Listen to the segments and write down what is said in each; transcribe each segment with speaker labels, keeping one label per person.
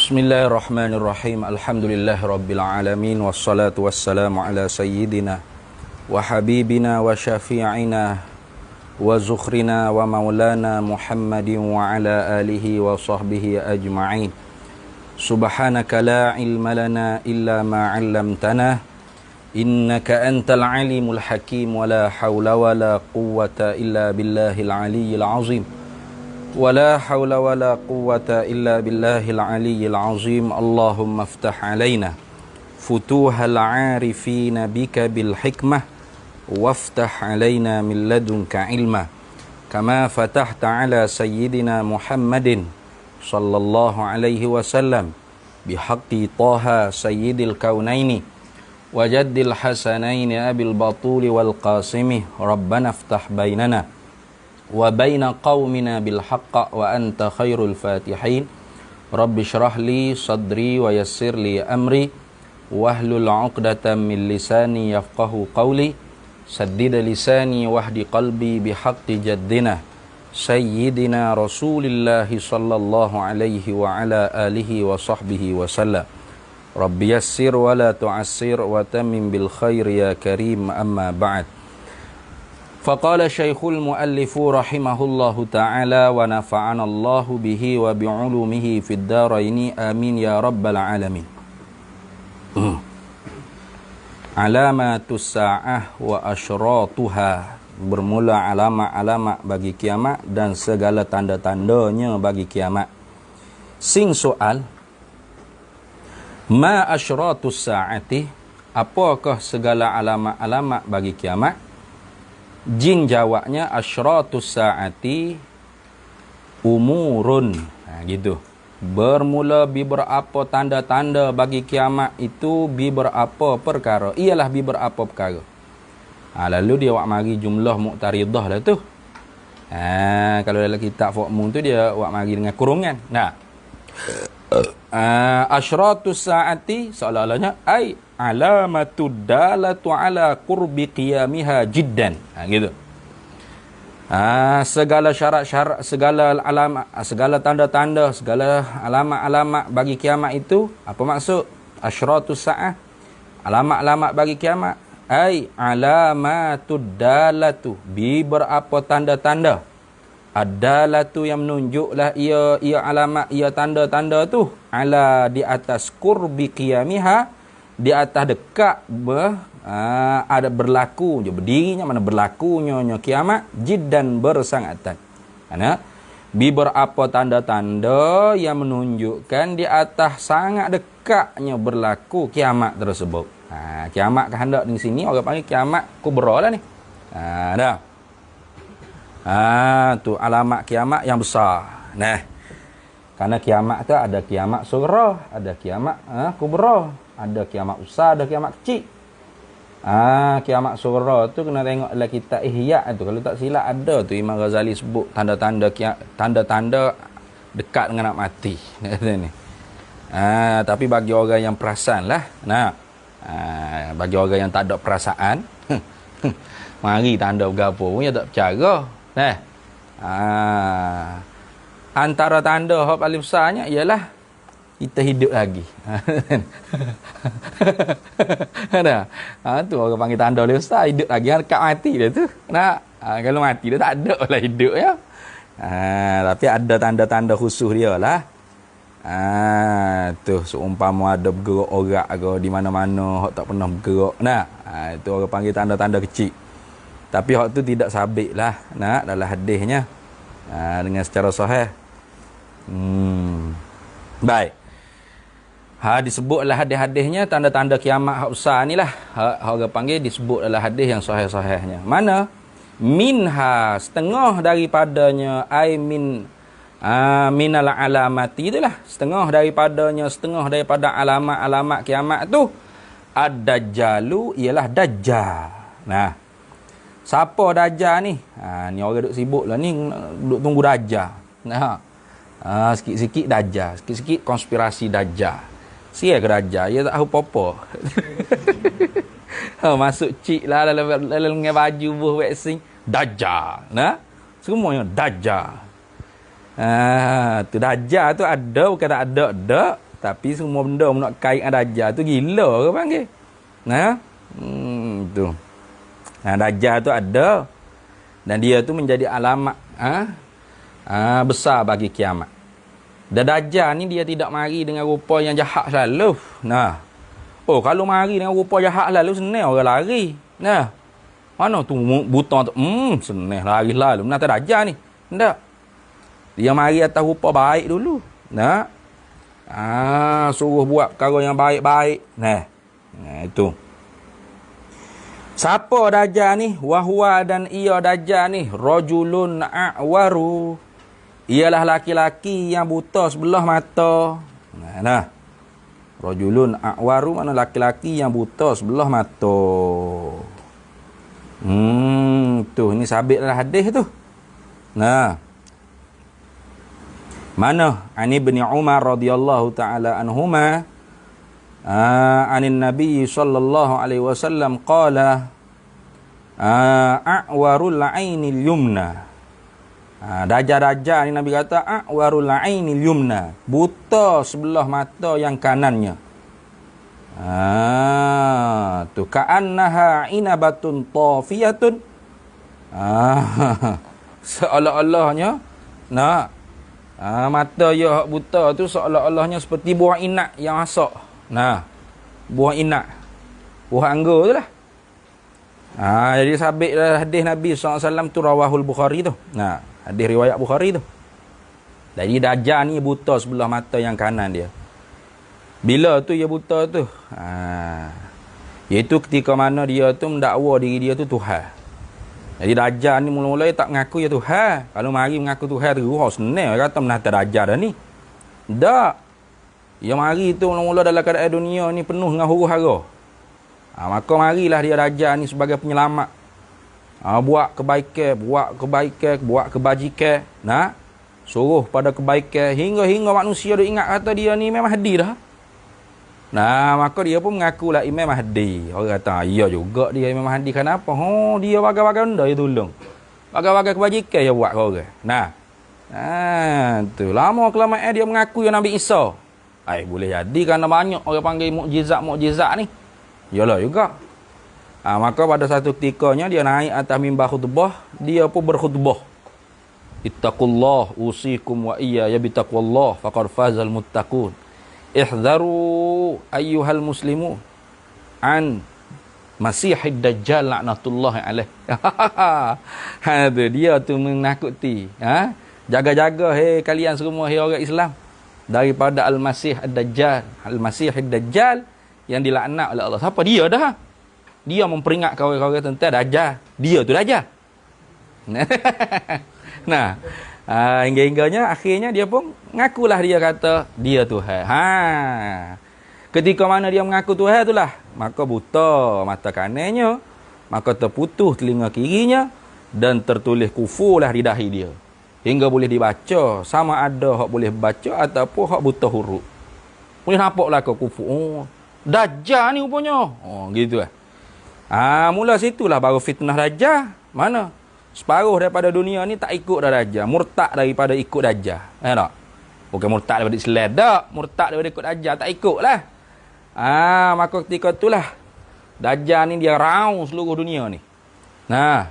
Speaker 1: Bismillahirrahmanirrahim. Alhamdulillahirabbil alamin wassalatu wassalamu ala sayyidina wa habibina wa syafi'ina wa zukhrina wa maulana Muhammadin wa ala alihi wa sahbihi ajma'in. Subhanaka la ilma lana illa ma 'allamtana innaka antal alimul hakim wa la hawla wa la quwwata illa billahil aliyyil azim. ولا حول ولا قوة إلا بالله العلي العظيم اللهم افتح علينا فتوح العارفين بك بالحكمة وافتح علينا من لدنك علما كما فتحت على سيدنا محمد صلى الله عليه وسلم بحق طه سيد الكونين وجد الحسنين أبي البطول والقاسم ربنا افتح بيننا wa baina qaumina bil haqq wa anta khairul fatihin rabbi shrah li sadri wa yassir li amri wahlul 'uqdatam min lisani yafqahu qawli saddid lisani wahdi qalbi bihaqqi jaddina sayyidina rasulillah sallallahu alaihi wa ala alihi wa sahbihi wa sallam rabbi yassir wa la tu'assir wa tammim bil khair ya karim amma ba'd. Faqala Syekhul Muallifu rahimahullahu ta'ala wa nafa'ana Allahu bihi wa bi'ulumihi fid daraini amin ya rabbal alamin. Alamatus sa'ah wa asyratuha, bermula alamat-alamat bagi kiamat dan segala tanda-tandanya bagi kiamat. Sing soal, ma asyratus sa'ati, apakah segala alamat-alamat bagi kiamat? Jin jawabnya asyratus sa'ati umurun. Gitu. Bermula beberapa tanda-tanda bagi kiamat itu beberapa perkara. Ialah beberapa perkara. Lalu dia wak mari jumlah muqtaridah lah tu. Kalau dalam kitab Fu'mun tu dia wak mari dengan kurungan. Asyratus sa'ati seolah-olahnya ai alamatud dalatu ala qurbi qiyamiha jiddan. Gitu. Segala syarat-syarat, segala alamat, segala tanda-tanda, segala alamat-alamat bagi kiamat itu apa maksud? Asyratus sa'ah, alamat-alamat bagi kiamat, ai alamatud dalatu, beberapa tanda-tanda. Ad-dalatu yang menunjuklah ia alamat, ia tanda-tanda tu ala di atas qurbi qiyamiha, di atas dekat ada berlaku je berdirinya, mana berlakunya kiamat jiddan bersangatan. Karena beberapa tanda-tanda yang menunjukkan di atas sangat dekatnya berlaku kiamat tersebut. Kiamat kehendak di sini orang panggil kiamat kubra lah ni. Tu alamat kiamat yang besar. Karena kiamat tu ada kiamat sughra, ada kiamat kubra, ada kiamat besar, ada kiamat kecil. Kiamat sughra tu kena tengok dalam kitab Ihya tu. Kalau tak silap ada tu Imam Ghazali sebut tanda-tanda dekat dengan nak mati. Ni. Tapi bagi orang yang perasan lah. Bagi orang yang tak ada perasaan, mari tanda berapa pun dia tak percaya. Antara tanda hak paling besarnya ialah kita hidup lagi. Tu orang panggil tanda paling besar, hidup lagi dekat mati dia tu. Kalau mati dia tak ada lah hidup ya. Tapi ada tanda-tanda khusus dia lah. Tu seumpama ada bergerak orang ke di mana-mana hak tak pernah bergerak. Itu orang panggil tanda-tanda kecil. Tapi hak tu tidak sabit lah dalam hadisnya dengan secara sahih. Baik. Disebutlah hadis-hadisnya tanda-tanda kiamat hak besar ni lah. Orang panggil disebut dalam hadis yang sahih-sahihnya. Mana? Minha, setengah daripadanya, ai minal alamati itulah. Setengah daripada alamat-alamat kiamat tu ad-dajjalu, ialah dajjal. Siapa dajjal ni? Ni orang duk sibuk lah ni, duk tunggu dajjal. Sikit-sikit dajjal, sikit-sikit konspirasi dajjal. Siapa ke dajjal? Dia tak tahu apa-apa. Masuk cik lah dalam dengan baju buh waxing dajjal. Semuanya dajjal. Tu dajjal tu ada bukan tak ada. Tapi semua benda nak kait dengan Dajjal tu gila ke panggil. Nah, tu. Nah, Dajjal tu ada. Dan dia tu menjadi alamat besar bagi kiamat. Dan Dajjal ni dia tidak mari dengan rupa yang jahat selalu. Nah. Oh, kalau mari dengan rupa jahat lalu senang orang lari. Nah. Mana tu buta tu? Senang lari lalu. Mana tak Dajjal ni? Tak. Dia mari atas rupa baik dulu. Nah. Suruh buat perkara yang baik-baik. Nah, itu. Siapa Dajjal ni? Wahwa dan ia Dajjal ni rajulun a'waru. Ialah laki-laki yang buta sebelah mata. Nah. Rajulun a'waru mana laki-laki yang buta sebelah mata. Tu ini sabit dalam hadis tu. Nah. Mana? Ani bin Umar radhiyallahu taala anhuma anin Nabi sallallahu alaihi wasallam qala a'warul ainil yumna. Dajjal ni Nabi kata a'warul ainil yumna, buta sebelah mata yang kanannya. Tu ka'annaha inabatun tafiyatun. Seolah-olahnya mata dia buta tu seolah-olahnya seperti buah inak yang masak. Nah, buah inak. Buah anggur tu lah. Jadi sabit hadis Nabi SAW tu rawahul Bukhari tu. Nah, hadis riwayat Bukhari tu. Jadi Dajjal ni buta sebelah mata yang kanan dia. Bila tu dia buta tu? Iaitu ketika mana dia tu mendakwa diri dia tu Tuhan. Jadi Dajjal ni mula-mula dia tak mengaku ya Tuhan. Kalau mari mengaku Tuhan tu, senang dia kata menata Dajjal dah ni. Tak. Dia mari tu mula-mula dalam keadaan dunia ni penuh dengan huru-hara. Maka marilah dia Dajjal ni sebagai penyelamat. Buat kebaikan, buat kebajikan. Nah, suruh pada kebaikan. Hingga manusia dia ingat kata dia ni memang Mahdi dah. Nah, maka dia pun mengakulah Imam Mahdi. Orang kata, ya juga dia Imam Mahdi. Kenapa? Dia bagai-bagai benda dia tolong. Bagai-bagai kebajikan dia buat ke orang. Nah, tu. Lama-kelamaan dia mengaku yang Nabi Isa. Boleh jadi kerana banyak orang panggil mukjizat ni. Yalah juga. Maka pada satu ketikanya dia naik atas mimbar khutbah. Dia pun berkhutbah. Ittaqullah usikum wa iya ya bitaqwallah faqad fazal muttaqun. Ihdharu ayyuhal muslimun an Masihid Dajjal laknatullahi alaih. Dia tu menakuti. Jaga-jaga kalian semua orang Islam daripada Al-Masih Ad-Dajjal. Al-Masihid Dajjal yang dilaknat oleh Allah. Siapa dia dah? Dia memperingatkan orang-orang tentang Dajjal. Dia tu Dajjal. Nah, hingga-hingganya akhirnya dia pun ngakulah dia kata dia Tuhan. Ketika mana dia mengaku Tuhan itulah, maka buta mata kanannya, maka terputus telinga kirinya dan tertulis kufurlah di dahi dia. Hingga boleh dibaca, sama ada hak boleh baca ataupun hak buta huruf. Boleh nampaklah ke kufur. Dajjal ni rupanya. Gitu lah. Mula situlah baru fitnah Dajjal. Mana? Separuh daripada dunia ni tak ikut dah Dajjal. Murtad daripada ikut Dajjal. Tak? Bukan murtad daripada Islam. Tak. Murtad daripada ikut Dajjal. Tak ikut lah. Maka ketika itulah Dajjal ni dia raung seluruh dunia ni. Nah,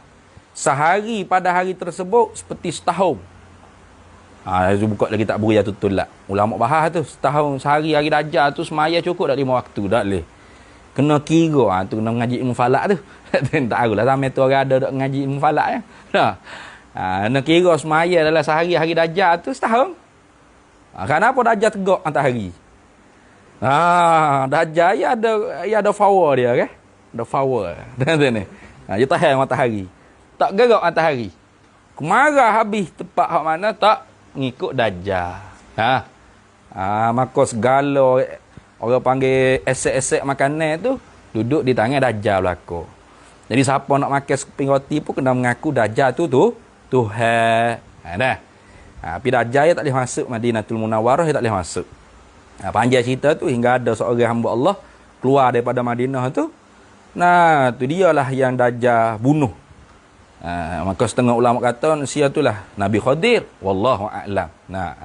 Speaker 1: sehari pada hari tersebut seperti setahun. Buka lagi tak beri tutul lah. Ulama bahas tu. Setahun sehari hari Dajjal tu semaya cukup dah 5 waktu. Tak boleh. Kena kira. Tu kena mengaji ilmu falak tu. Tak tahulah sampai tu orang ada mengaji ilmu falak ya. Kena kira semaya dalam sehari hari Dajjal tu setahun. Kenapa Dajjal tegak matahari? Dajjal ia ada power dia kan? Ada power. Ni. Dia tahan matahari. Tak gerak matahari. Kemarah habis tempat hak mana tak ngikut Dajjal. Maka segala orang panggil esek-esek makanan tu duduk di tangan Dajjal belaka. Jadi siapa nak makan sekeping roti pun kena mengaku Dajjal tu Tuhan. Tapi Dajjal tak boleh masuk Madinatul Munawwarah, dia tak boleh masuk. Panjang cerita tu hingga ada seorang hamba Allah keluar daripada Madinah tu. Nah, tu dialah yang Dajjal bunuh. Maka setengah ulama kata sia itulah Nabi Khadir. Wallahu a'lam.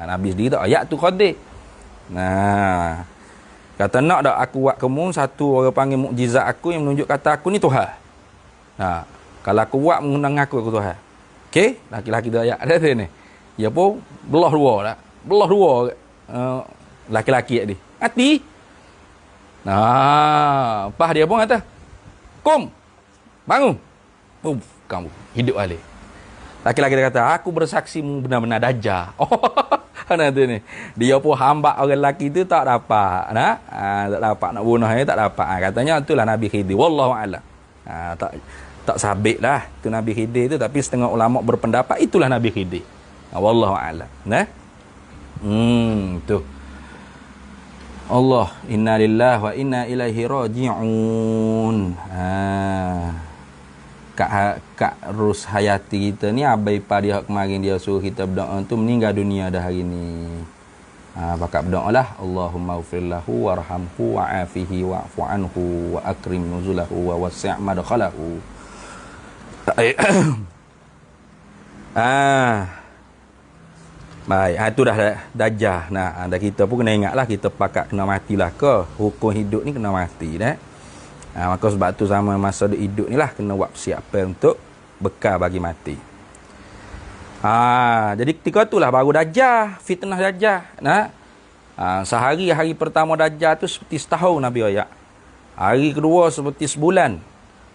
Speaker 1: Nabi sendiri tak ayat tu Khadir. Nah, kata nak dak aku buat kamu satu orang panggil mukjizat aku yang menunjuk kata aku ni Tuhan. Nah, kalau aku buat mengundang aku Tuhan. Okey, laki-laki tu ayat ada ni. Ya pun belah dua dah. Belah dua laki-laki tadi. Mati. Nah, pas dia pun kata, "Kum, bangun." Kamu hidup balik. Laki-laki dia kata, "Aku bersaksi benar-benar dajjal." Oh, nanti ni. Dia pun hamba orang lelaki tu tak dapat. Nah, tak dapat nak bunuh dia, tak dapat. Katanya itulah Nabi Khidir. Wallahu a'lam. Tak sabit lah tu Nabi Khidir tu, tapi setengah ulama berpendapat itulah Nabi Khidir. Wallahu a'lam. Nah. Tu. Allah, inna lillahi wa inna ilaihi raji'un. Kak Rus Hayati kita ni abai pada dia kemarin dia suruh kita berdoa tu meninggal dunia dah hari ni. Pakat berdoa lah, Allahumma ighfir lahu warhamhu wa'afihi wa'fu anhu wa akrim nuzulahu wa wasi' madkhalahu. Baik, itu dah dajjal. Nah, anda kita pun kena ingatlah kita pakat kena matilah ke. Hukum hidup ni kena mati dah. Maka sebab tu sama masa hidup ni lah kena buat persiapan untuk bekal bagi mati. Jadi ketika itulah baru dajjal, fitnah dajjal. Nah. Sehari hari pertama dajjal tu seperti setahun Nabi ayat. Hari kedua seperti sebulan.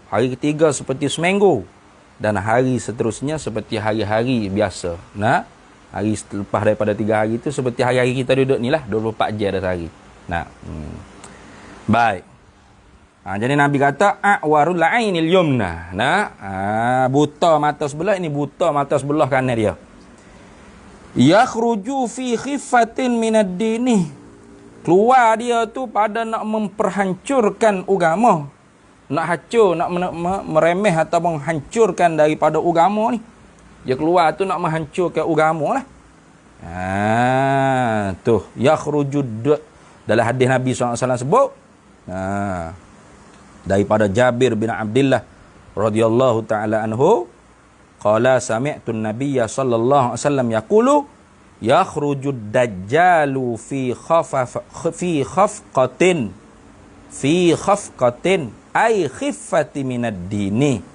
Speaker 1: Hari ketiga seperti seminggu. Dan hari seterusnya seperti hari-hari biasa. Nah. Hari lepas daripada 3 hari tu seperti hari-hari kita duduk ni lah. 24 jam dah sehari. Nah. Baik. Jadi Nabi kata a'warul ainil yumna. Nah, buta mata sebelah ini, buta mata sebelah kanan dia. Yakhruju fi khiffatin minad dini. Keluar dia tu pada nak memperhancurkan agama. Nak hancur, nak meremeh atau menghancurkan daripada agama ni. Dia keluar tu nak menghancurkan agama lah. Tu yakhruju dalam hadis Nabi SAW sebut. Daripada Jabir bin Abdullah radhiyallahu taala anhu, qala sami'tu an-nabiyya sallallahu alaihi wasallam yaqulu yakhruju ad-dajjalu fi khafqatin ay khiffati minad dini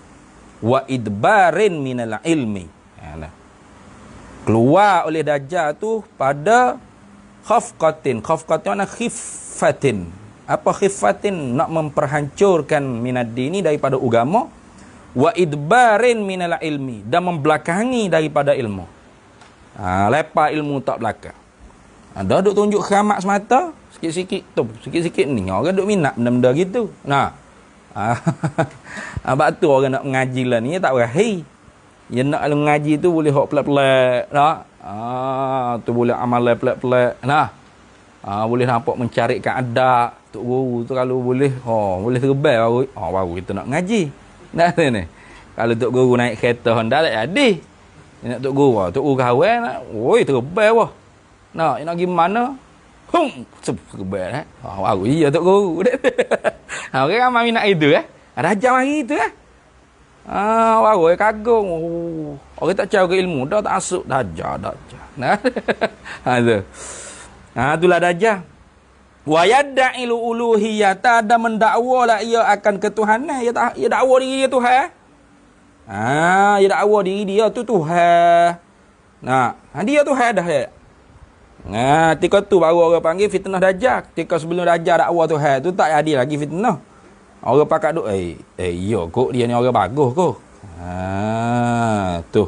Speaker 1: wa idbarin minal ilmi. Keluar oleh dajjal tu pada khafqatin. Khafqatin makna khiffatin. Apa khiffatin? Nak memperhancurkan minad dini daripada agama, wa idbarin minal ilmi, dan membelakangi daripada ilmu. Lepas ilmu tak belakang. Ada duk tunjuk keramat semata, sikit-sikit tu, sikit-sikit ni orang duk minat benda-benda gitu. Nah. Sebab tu orang nak mengaji lah ni tak berakhir. Dia nak mengaji tu boleh hok pelik-pelik, nah. Tu boleh amalan pelik-pelik. Nah. Boleh nampak mencarikan adab. Tok guru tu kalau boleh, boleh terbang baru. Baru kita nak ngaji. Nah ni. Kalau tok guru naik kereta Honda tak jadi. Nak tok guru kawan nak, oi terbang wah. Nak pergi mana? Terbang baru iya tok guru. Orang ramai minat itu ada jam hari itu baru kagum. Orang tak cari ilmu dah tak masuk dajjal. Nah. Tu. Itulah dajjal. Wa yad'ilu uluhiyata, dan mendakwalah ia akan ketuhanan. Ia dakwa diri dia Tuhan. Ia dakwa diri dia tu Tuhan. Dia Tuhan dah ya. Ketika tu baru orang panggil fitnah dajjal. Ketika sebelum dajjal dakwa Tuhan tu tak ada lagi fitnah. Orang pakat duk ya kok dia ni orang bagus kok. Tu.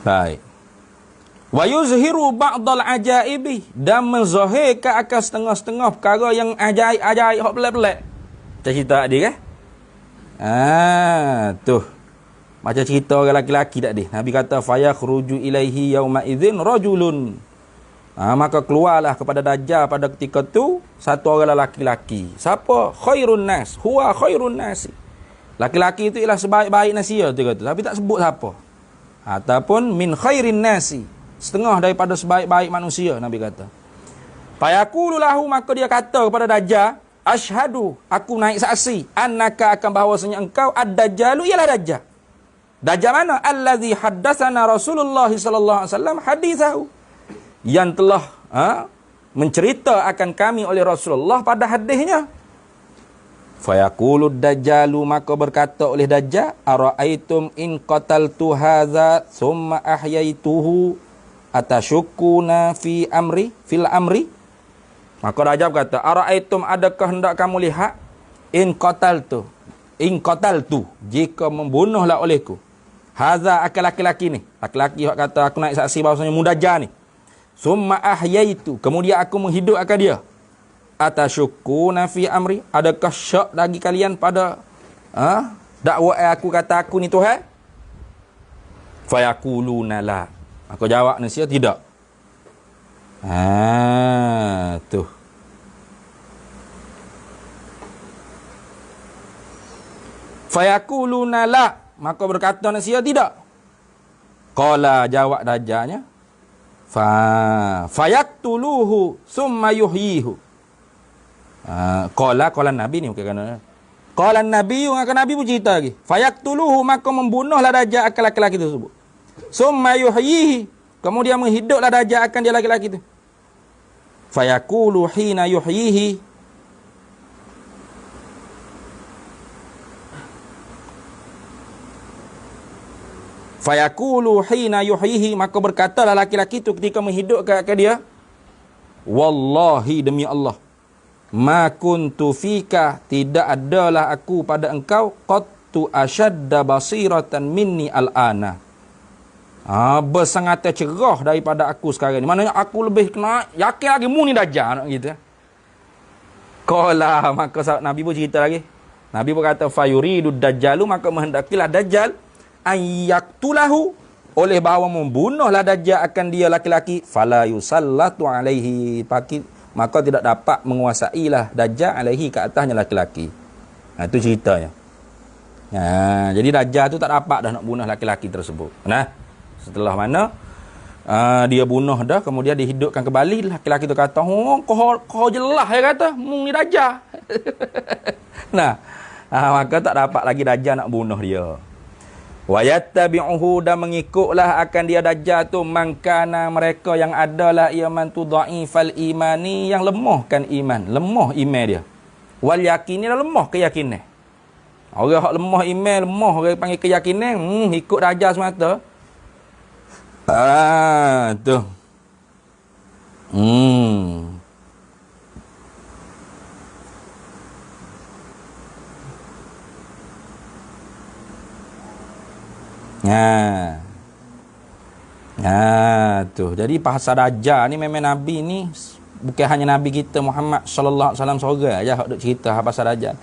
Speaker 1: Baik. Wa yuzhiru ba'dal ajaibi, dan menzahirkan akan setengah-setengah perkara yang ajaib-ajaib hak pelik-pelik. Kita cerita tadi kan? Tu. Macam cerita orang lelaki tadi. Nabi kata fayakhruju ilaihi yauma idzin rajulun. Maka keluarlah kepada dajjal pada ketika tu satu orang lelaki. Siapa? Khairun nas. Huwa khairun nas. Laki-laki itu ialah sebaik-baik manusia tu kata. Tapi tak sebut siapa. Ataupun min khairin nasi, setengah daripada sebaik-baik manusia, Nabi kata. Fayaqulu lahu, maka dia kata kepada dajjal, asyhadu, aku naik saksi, annaka akan bahawasanya engkau ad-dajjalu ialah dajjal. Dajjal mana? Allazi haddatsana Rasulullah sallallahu alaihi wasallam hadithahu. Yang telah mencerita akan kami oleh Rasulullah pada hadisnya. Fayaqulu dajjalu, maka berkata oleh Dajjal, ara'aitum in qataltu hadza thumma ahyaituhu atashukkuna fil amri. Maka Dajjal berkata, ara'aitum, adakah hendak kamu lihat, in qataltu, jika membunuhlah olehku, hadza akan laki-laki ni, laki-laki yang kata aku naik saksi bahawasanya Dajjal ni, summa ahyaitu, kemudian aku menghidupkan dia, atasyukkuna fi amri, adakah syak lagi kalian pada dakwah aku kata aku ni Tuhan? Fayaquluna la, aku jawab nasihat tidak. Tuh. Fayaquluna la, maka berkata nasihat tidak. Qala, jawab Dajjalnya, fayaktuluhu summa yuhyihu. Qala Nabi ni bukan kan. Qala Nabi, maka Nabi pun cerita lagi. Fayaktuluhu, maka membunuhlah Dajjal akan laki-laki tersebut. Summa yuhyihi, kemudian menghiduplah Dajjal akan dia laki-laki itu. Fayaqulu hina yuhyihi, maka berkatalah laki-laki itu ketika menghidupkan dia, wallahi, demi Allah, ma kuntu fika, tidak adalah aku pada engkau, qattu ashadda basiratan minni al-ana, bersangat cerah daripada aku sekarang ni. Maknanya aku lebih kena yakin lagi mu ni Dajjal gitu. Qala, maka Nabi pun cerita lagi. Nabi pun kata, fayuridu dajjalu, maka menghendakilah Dajjal ayyaktulahu, oleh bahawa membunuhlah Dajjal akan dia laki-laki, fala yusallatu alaihi, maka tidak dapat menguasailah Dajjal alaihi, ke atasnya laki-laki. Itu ceritanya. Jadi Dajjal tu tak dapat dah nak bunuh laki-laki tersebut. Setelah mana dia bunuh dah, kemudian dihidupkan kembali, laki-laki tu kata, kau jelas, dia kata, mu ni Dajjal. Maka tak dapat lagi Dajjal nak bunuh dia. Wa yattabi'uhu, dan mengikutlah akan dia Dajjal tu, mangkana, mereka yang adalah iaman tu dhaifal imani, yang lemahkan iman, lemah iman dia. Wal yakini, lemah keyakinan. Orang hak lemah iman, lemah orang panggil keyakinan, ikut Dajjal semata. Tu. Tu. Jadi pasal Dajjal ni memang Nabi ni bukan hanya Nabi kita Muhammad sallallahu alaihi wasallam seorang aja hak duk cerita pasal Dajjal.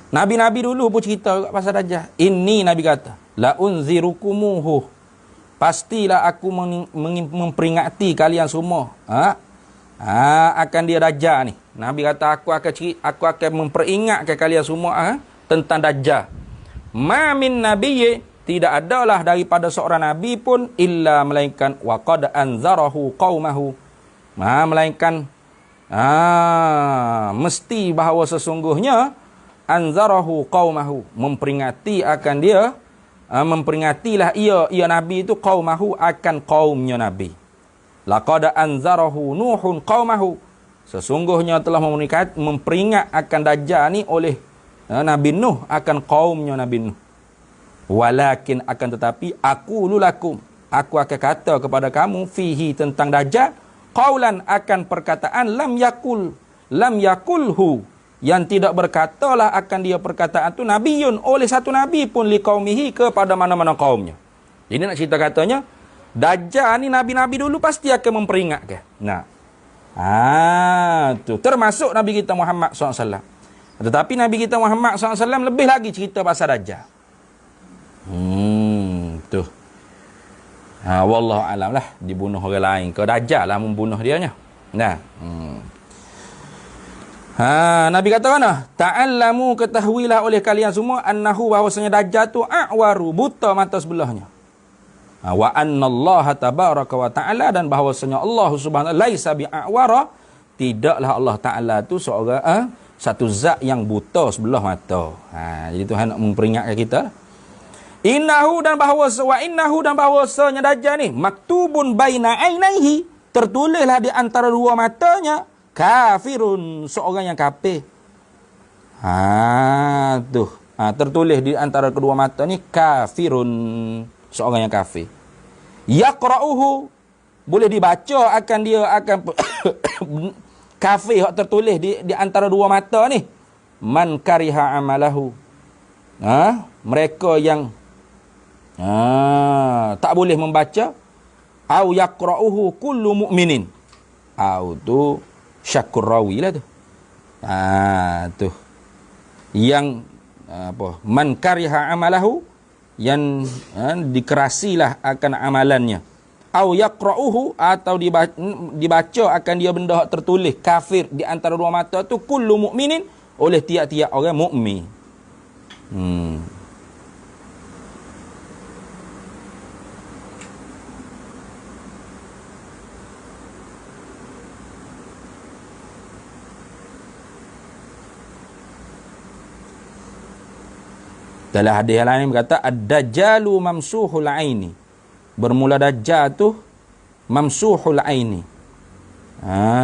Speaker 1: Nabi-nabi dulu pun cerita pasal Dajjal. Ini Nabi kata, la unzirukumuhu, pastilah aku memperingati kalian semua akan dia Dajjal ni. Nabi kata, aku akan memperingatkan kalian semua tentang Dajjal. Ma min nabiyyi, tidak adalah daripada seorang nabi pun, illa melainkan waqad anzarahu qaumahu, melainkan mesti bahawa sesungguhnya anzarahu qaumahu, memperingati akan dia, memperingatilah ia nabi itu, qaumahu, akan kaumnya nabi. Laqad anzarahu nuhun qaumahu, sesungguhnya telah memperingat akan Dajjal ni oleh Nabi Nuh akan kaumnya Nabi Nuh. Walakin, akan tetapi, aqulu lakum, aku akan kata kepada kamu, fihi, tentang Dajjal, qaulan, akan perkataan, lam yakulhu, yang tidak berkatalah akan dia perkataan tu nabiyun, oleh satu nabi pun, liqaumihi, kepada mana-mana kaumnya. Jadi nak cerita katanya, Dajjal ni nabi-nabi dulu pasti akan memperingatkan. Tu termasuk Nabi kita Muhammad SAW. Tetapi Nabi kita Muhammad SAW lebih lagi cerita pasal Dajjal. Tu. Wallahu alam lah, dibunuh orang lain ke Dajjal lah membunuh dianya. Nabi kata mana? Ta'allamu, ketahuilah oleh kalian semua, annahu, bahawasanya Dajjal tu a'waru, buta mata sebelahnya. Wa annallaha tabaraka wa ta'ala, dan bahawasanya Allah subhanahu wa ta'ala laisa bi'a'wara, tidaklah Allah Ta'ala tu seorang satu zat yang buta sebelah mata. Jadi Tuhan nak memperingatkan kita. Innahu dan bahawasanya Dajjal ni maktubun baina ainaihi, tertulislah di antara dua matanya, kafirun, seorang yang kafir. Tertulis di antara kedua mata ni kafirun, seorang yang kafir. Yaqra'uhu, boleh dibaca akan dia akan kafir yang tertulis di antara dua mata ni. Man kariha amalahu. Mereka yang tak boleh membaca. Au yaqra'uhu kullu mu'minin. Au tu syakur rawi lah tu. Tu. Yang man kariha amalahu, yang dikerasilah akan amalannya. Au yaqra'uhu, atau dibaca akan dia benda tertulis kafir di antara dua mata tu, kullu mu'minin, oleh tiap-tiap orang mukmin. Dalam hadis yang lain berkata ad-dajjalu mamsuhul aini. Bermula dajjal tu mamsuhul aini.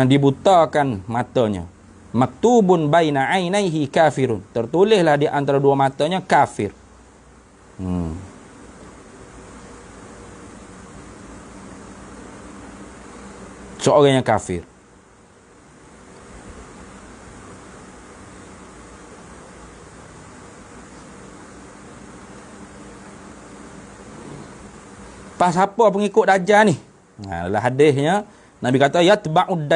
Speaker 1: Dibutakan matanya. Maktubun baina ainaihi kafirun. Tertulislah di antara dua matanya kafir. Seorang yang kafir. Pas apa pengikut Dajjal ni? Dalam hadisnya Nabi kata yatba'ud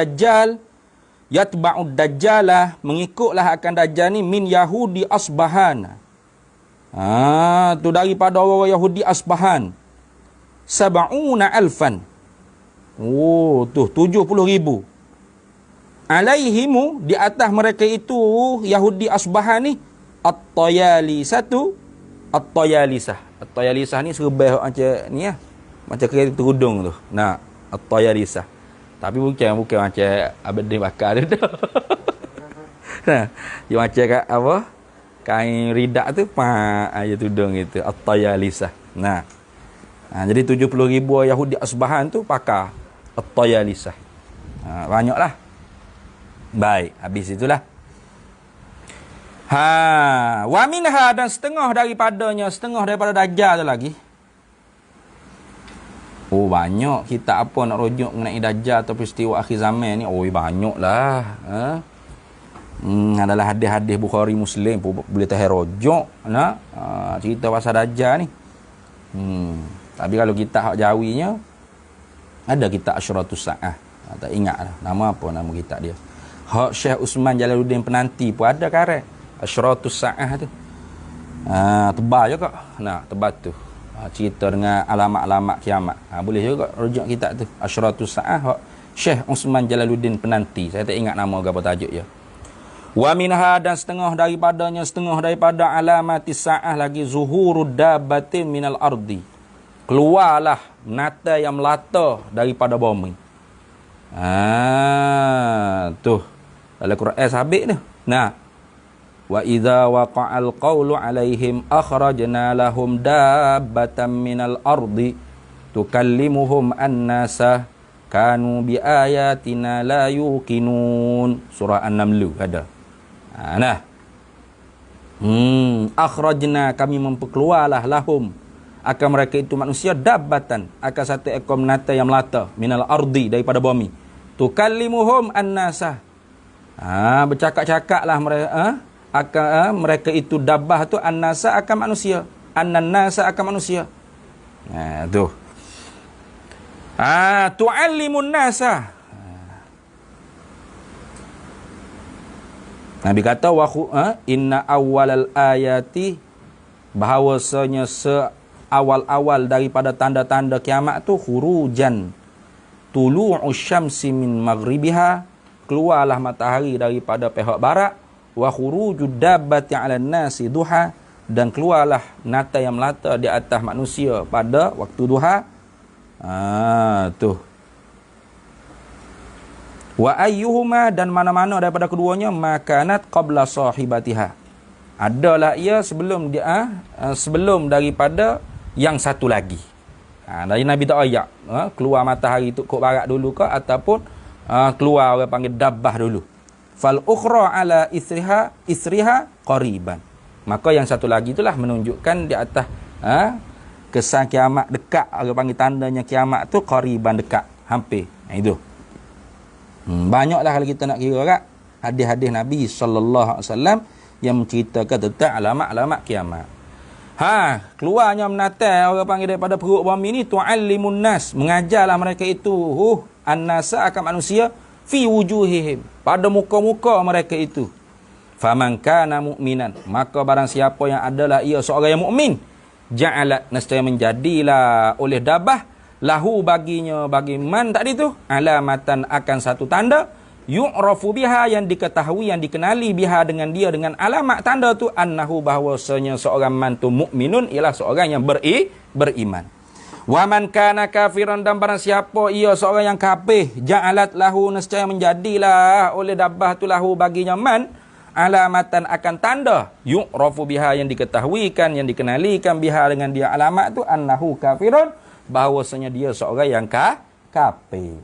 Speaker 1: dajjalah, mengikutlah akan Dajjal ni min Yahudi Asbahan. Tu daripada orang Yahudi Asbahan. 70,000. Tu 70,000. Alaihimu, di atas mereka itu Yahudi Asbahan ni At-Tayalisah. At-Tayalisah ni serba macam ni lah. Macam kereta tudung tu. At-Tayalisah. Tapi bukan macam Abdin Bakar tu. Dia macam kat apa? Kain ridak tu, aja tudung gitu. At-Tayalisah. Jadi 70,000 Yahudi Asbahan tu pakar At-Tayalisah. Banyaklah. Baik, habis itulah. Wa minha, dan setengah daripada Dajjal tu lagi. Banyak kita apa nak rujuk mengenai Dajjal atau peristiwa akhir zaman ni. Banyaklah. Adalah hadis-hadis Bukhari Muslim pun boleh tahan rujuk cerita pasal Dajjal ni. Tapi kalau kitab hak Jawinya ada kitab Asyratus Sa'ah. Tak ingat dah nama apa nama kitab dia. Hak Syekh Usman Jalaluddin Penanti pun ada karet Asyratus Sa'ah tu. Tebal juga. Tebal tu. Cerita dengan alamat-alamat kiamat. Boleh juga rujuk kitab tu. Asyratus Sa'ah hak Syekh Usman Jalaluddin Penanti. Saya tak ingat nama apa tajuk dia. Wa minha, dan setengah daripada alamatis sa'ah lagi zuhurud dabbatin minal ardi. Keluarlah nata yang melata daripada bumi. Tu dalam Quran sabit tu. Wa idza waqa'al qawlu 'alaihim akhrajna lahum dabbatan minal ardi tukallimuhum annasa kanu bi ayatina la yuqinun. Surah An-Naml ada. Akhrajna, kami memperkeluarlah lahum, akan mereka itu manusia, dabbatan, akan satu ekor menata yang melata, minal ardi, daripada bumi. Tukallimuhum annasa, bercakap-cakaplah mereka, akan mereka itu dabbah tu, annasa akan manusia, annasa akan manusia. Tu tu'allimun nasa. Nabi kata inna awwalal ayati, bahawasanya seawal-awal daripada tanda-tanda kiamat tu, khurujan tulu'us syamsi min maghribiha, keluarlah matahari daripada pihak barat, wa khurujud dabbati 'alan nasi duha, dan keluarlah nata yang melata di atas manusia pada waktu duha. Tu. Wa ayyuhuma, dan mana-mana daripada keduanya, makanat qabla sahibatiha, Adalah ia sebelum sebelum daripada yang satu lagi. Dari Nabi tak ayak keluar matahari tu kok barat dulu ke ataupun keluar orang panggil dabbah dulu. Fal ukhra ala isriha qariban. Maka yang satu lagi itulah menunjukkan di atas kesan kiamat dekat, orang panggil tandanya kiamat tu qariban, dekat, hampir. Itu. Banyaklah kalau kita nak kira kat hadis-hadis Nabi sallallahu alaihi wasallam yang menceritakan tentang alamat-alamat kiamat. Keluarnya menatai orang panggil daripada perut bumi ni tu'allimun nas, mengajarlah mereka itu an-nasa akan manusia fi wujuhihim, pada muka-muka mereka itu. Faman kana mu'minan, maka barang siapa yang adalah ia seorang yang mukmin, ja'alat, nescaya menjadilah oleh dabah lahu baginya, bagi man tadi tu, alamatan akan satu tanda, yu'rafu biha, yang diketahui, yang dikenali, biha dengan dia, dengan alamat tanda tu, annahu, bahwasanya seorang man tu mukminun, ialah seorang yang beriman. Wa man kana kafiran, dan barang siapa ia seorang yang kafir, ja'alat lahu, nescaya menjadilah oleh dabah tu lahu baginya man, alamatan akan tanda, yu'rafu biha, yang diketahuikan, yang dikenalikan, biha dengan dia alamat tu, annahu kafirun, bahwasanya dia seorang yang kafir.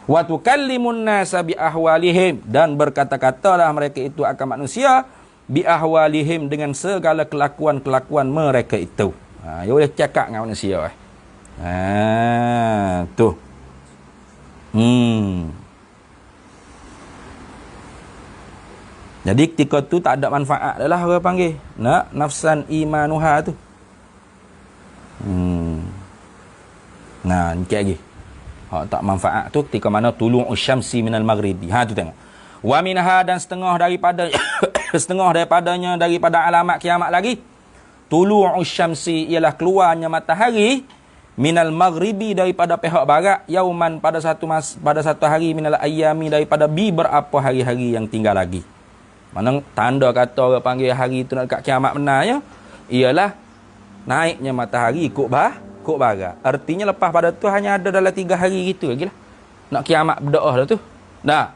Speaker 1: Wa tukallimun nasa bi ahwalihim, dan berkata-katalah mereka itu akan manusia bi ahwalihim, dengan segala kelakuan-kelakuan mereka itu. Dia boleh cakap dengan manusia. Tu. Jadi ketika tu tak ada manfaat dah lah orang panggil. Nak nafsan imanuha tu. Nah, ni lagi. Tak manfaat tu ketika mana tulu'us syamsi minal maghribi. Tu tengok. Wa minha, dan setengah daripada setengah daripadanya daripada alamat kiamat lagi. Tulu'us syamsi ialah keluarnya matahari minal maghribi, daripada pihak barat, yauman, pada satu hari, minal ayyami, daripada beberapa hari-hari yang tinggal lagi. Mana tanda kata orang panggil hari tu nak dekat kiamat benar ya, ialah naiknya matahari ikut barat. Artinya lepas pada tu hanya ada dalam 3 hari gitu lagi lah. Nak kiamat berdoa dah tu. Nak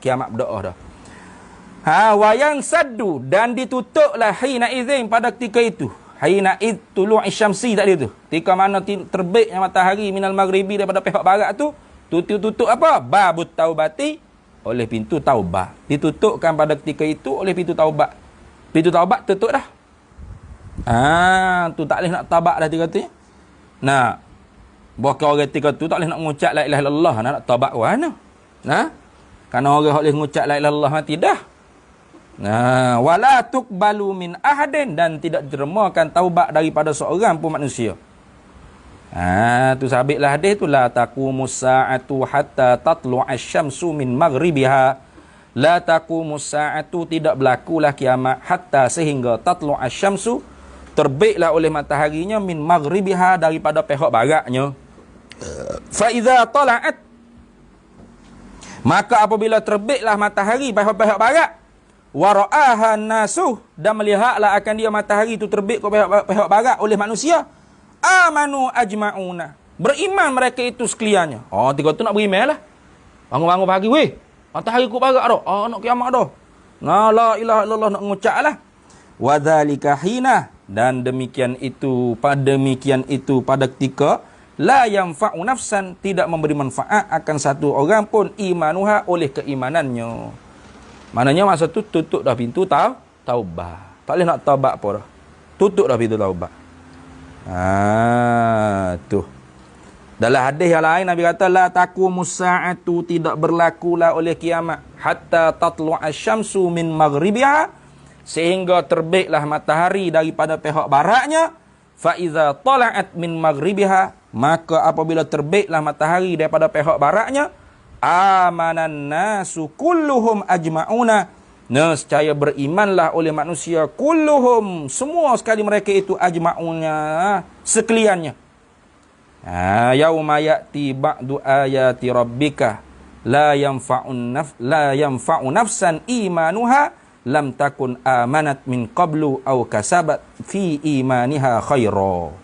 Speaker 1: kiamat berdoa dah. Wa yang saddu, dan ditutuplah hina izin, pada ketika itu. Hina id tulu'i syamsi tadi tu. Ketika mana terbitnya matahari minal maghribi, daripada pihak barat tu, tutup apa? Babut taubati, oleh pintu taubat. Ditutupkan pada ketika itu oleh pintu taubat. Pintu taubat tutup dah. Tu tak boleh nak taubat dah katanya. Nah, bukan orang ketika tu tak boleh nak mengucap la ilaha illallah, nak taubat mana? Kerana orang boleh mengucap la ilaha illallah mati dah. Wala tuqbalu min ahadin, dan tidak ditermakan taubat daripada seorang pun manusia. Tu sabitlah hadis tu, la taqumus sa'atu hatta tatlu'asy syamsu min maghribiha. La taqumus sa'atu, tidak berlakulah kiamat, hatta, sehingga, tatlu'asy syamsu, terbitlah oleh mataharinya, min maghribiha, daripada pihak baratnya. Fa idza tala'at, maka apabila terbitlah matahari pihak barat, wa ra'aha nasu, dan melihatlah akan dia matahari itu terbit ke pihak barat oleh manusia, amanu ajma'una, beriman mereka itu sekaliannya. Tiga tu nak beriman lah. Bangun-bangun pagi, weh, matahari ikut barat dah. Nak kiamat dah. La ilaha illallah, nak mengucap lah. Wa dzalika hina, dan demikian itu pada ketika la yanfa'u nafsan, tidak memberi manfaat akan satu orang pun, imanuha, oleh keimanannya. Maknanya masa tu tutup dah pintu taubat. Tak boleh nak taubat apa dah. Tutup dah pintu taubat. Tu. Dalam hadis yang lain Nabi kata la taqumus sa'atu, tidak berlakulah oleh kiamat, hatta tatlu'asy syamsu min maghribiha, sehingga terbitlah matahari daripada pihak baratnya. Fa iza tala'at min maghribiha, maka apabila terbitlah matahari daripada pihak baratnya, amanan nasu kulluhum ajma'una, nescaya berimanlah oleh manusia, kulluhum, semua sekali mereka itu, ajma'una, sekaliannya. Yauma ya'ti ba'du ayati rabbika la yanfa'u nafsan imanuha lam takun amanat min qablu aw kasabat fi imaniha khaira.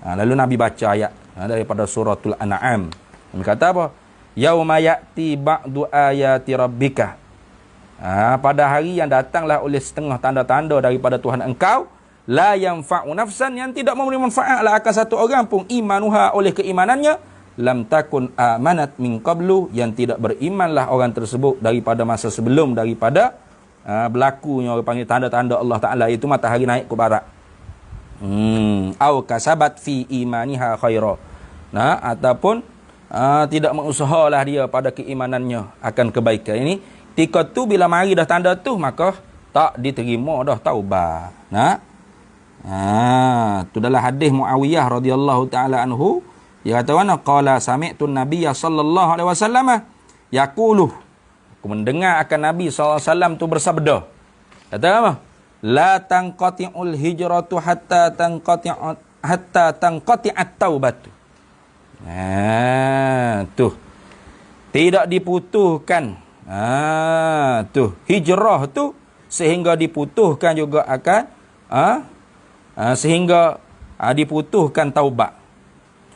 Speaker 1: Lalu Nabi baca ayat daripada suratul An'am. Nabi kata apa? Yauma ya'ti ba'du ayati rabbika. Pada hari yang datanglah oleh setengah tanda-tanda daripada Tuhan engkau, la yanfa'u nafsan, yang tidak memberi manfaat lah akan satu orang pun, imanuha, oleh keimanannya, lam takun amanat min qablu, yang tidak berimanlah orang tersebut daripada masa sebelum, daripada berlakunya orang panggil tanda-tanda Allah Ta'ala, itu matahari naik ke barat. Au kasabat fi imaniha khaira. Ataupun tidak mengusahalah dia pada keimanannya akan kebaikan. Ini ketika tu bila mari dah tanda tu, maka tak diterima dah taubat. Tu dalam hadis Muawiyah radhiyallahu taala anhu, dia kata mana, qala sami'tu an-nabiyya sallallahu alaihi wasallam yaqulu, aku mendengar akan Nabi sallallahu alaihi wasallam tu bersabda, kata apa, la tanqati'ul hijratu hatta tanqati'at taubatu. Tidak diputuskan hijrah tu sehingga diputuskan juga akan sehingga diputuskan taubat.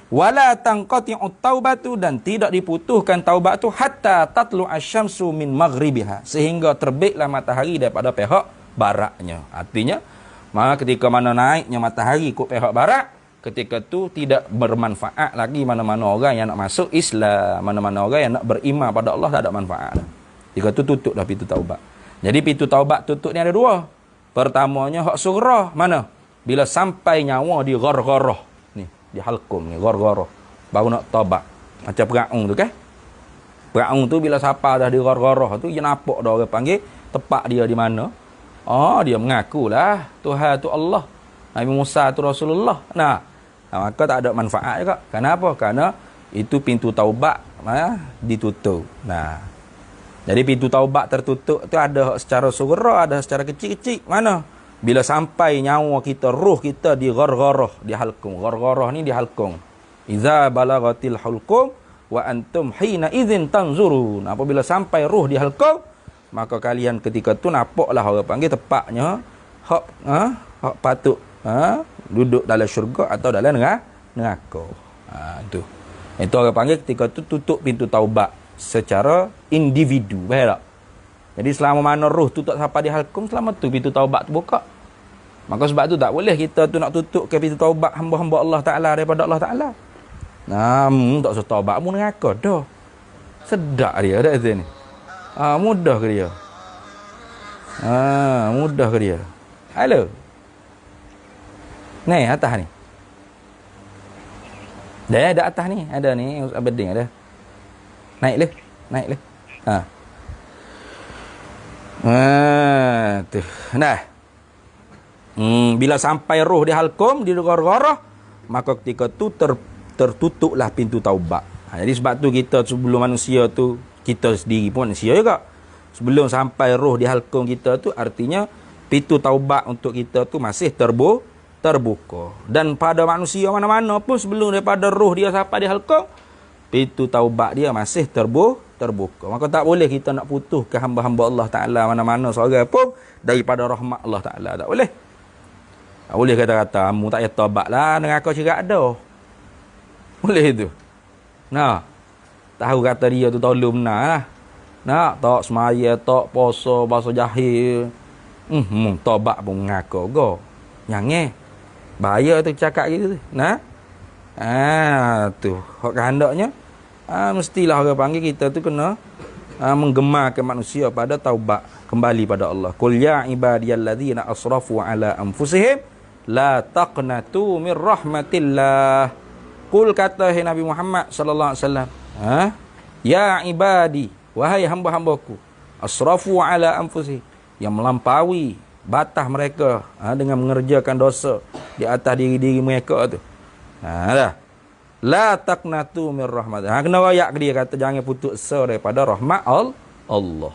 Speaker 1: Wala tanqati'ut taubatu, dan tidak diputuskan taubat tu hatta tatlu asyamsu min maghribiha, sehingga terbitlah matahari daripada pihak baratnya. Artinya ketika mana naiknya matahari ke pihak barat, ketika tu tidak bermanfaat lagi mana-mana orang yang nak masuk Islam, mana-mana orang yang nak beriman pada Allah, tak ada manfaat. Ketika tu tutup dah pintu taubat. Jadi pintu taubat tutup ni ada dua. Pertamanya hak surah, mana? Bila sampai nyawa di ghargharah ni, di halqum ni, ghargharah, baru nak taubat. Macam peraung tu kan? Peraung tu bila siapa dah di ghargharah tu, dia nampak dah orang panggil tepat dia di mana. Dia mengakulah Tuhan tu Allah, Nabi Musa tu Rasulullah. Maka tak ada manfaat juga. Kenapa? Kerana itu pintu taubat ditutup. Jadi pintu taubat tertutup tu ada secara surah, ada secara kecil-kecil. Mana? Bila sampai nyawa kita, ruh kita di ghargharah, di halqum. Ghargharah ni di halqum. Iza balagatil hulqum wa antum hina idzin tanzurun. Apabila sampai ruh di halqum, maka kalian ketika tu nampaklah orang panggil tepatnya hak patut duduk dalam syurga atau dalam neraka. Itu orang panggil ketika tu tutup pintu taubat secara individu. Faham tak? Jadi selama mana roh tu tak sampai di halqum, selama tu pintu taubat tu buka. Maka sebab tu tak boleh kita tu nak tutup ke pintu taubat hamba-hamba Allah Ta'ala daripada Allah Ta'ala. Tak usah taubat mu neraka dah. Sedap dia dah ni. Mudah ke dia? Mudah ke dia? Halo. Ni atas ni. Dah ada atas ni, ada ni Abeding ada. Naik le. Tu. Bila sampai roh di halqum, di ghargharah, maka ketika tu tertutuplah pintu taubat. Jadi sebab tu kita sebelum manusia tu, kita sendiri pun manusia juga, sebelum sampai roh di halqum kita tu, artinya pintu taubat untuk kita tu masih terbuka. Dan pada manusia mana-mana pun sebelum daripada roh dia sampai di halqum, pintu taubat dia masih terbuka. Maka tak boleh kita nak putuskan hamba-hamba Allah Ta'ala mana-mana seorang pun daripada rahmat Allah Ta'ala. Tak boleh. Tak boleh kata-kata, kamu tak payah taubat lah, neraka cerak dah. Boleh itu. Tahu kata dia tu tolong benar lah. Tak semaya, tak puasa, bahasa jahil. Taubat pun mengaku go. Jangan. Bahaya tu cakap gitu tu. Tu. Hak kehendaknya, mestilah orang panggil kita tu kena menggemarkan manusia pada taubat, kembali pada Allah. Qul ya ibadiyalladzina asrafu ala anfusihim la taqnatu mir rahmatillah. Qul, kata Nabi Muhammad sallallahu alaihi wasallam, ya ibadi, wahai hamba-hambaku, asrafu ala anfusihim, yang melampaui batas mereka dengan mengerjakan dosa di atas diri-diri mereka tu. La taqnatu mir rahmat. Kena royak dia, kata jangan putus asa daripada rahmat Allah.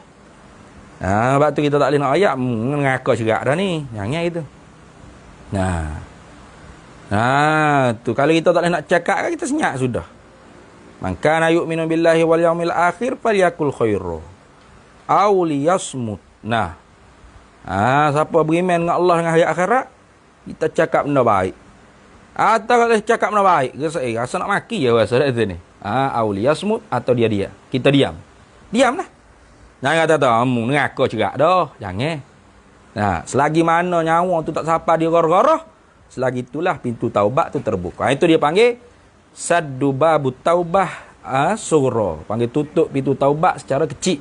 Speaker 1: Sebab tu kita tak boleh nak royak mengaku cerak dah ni. Jangan itu. Tu kalau kita tak boleh nak cakap, kita senyap sudah. Man kana yu'minu billahi wal yaumil akhir falyakul khairan aw liyasmut. Siapa beriman dengan Allah dengan hari akhirat, kita cakap benda baik. Atau kalau cakap benda baik, rasa nak maki je rasa kat ni. Aw liyasmut, atau dia. Kita diam. Diamlah. Jangan kata tu, neraka cerak dah. Jangan. Nah, selagi mana nyawa tu tak sampai dia gara-gara, selagi itulah pintu taubat tu terbuka. Itu dia panggil saddu babut taubah sura. Panggil tutup pintu taubat secara kecil.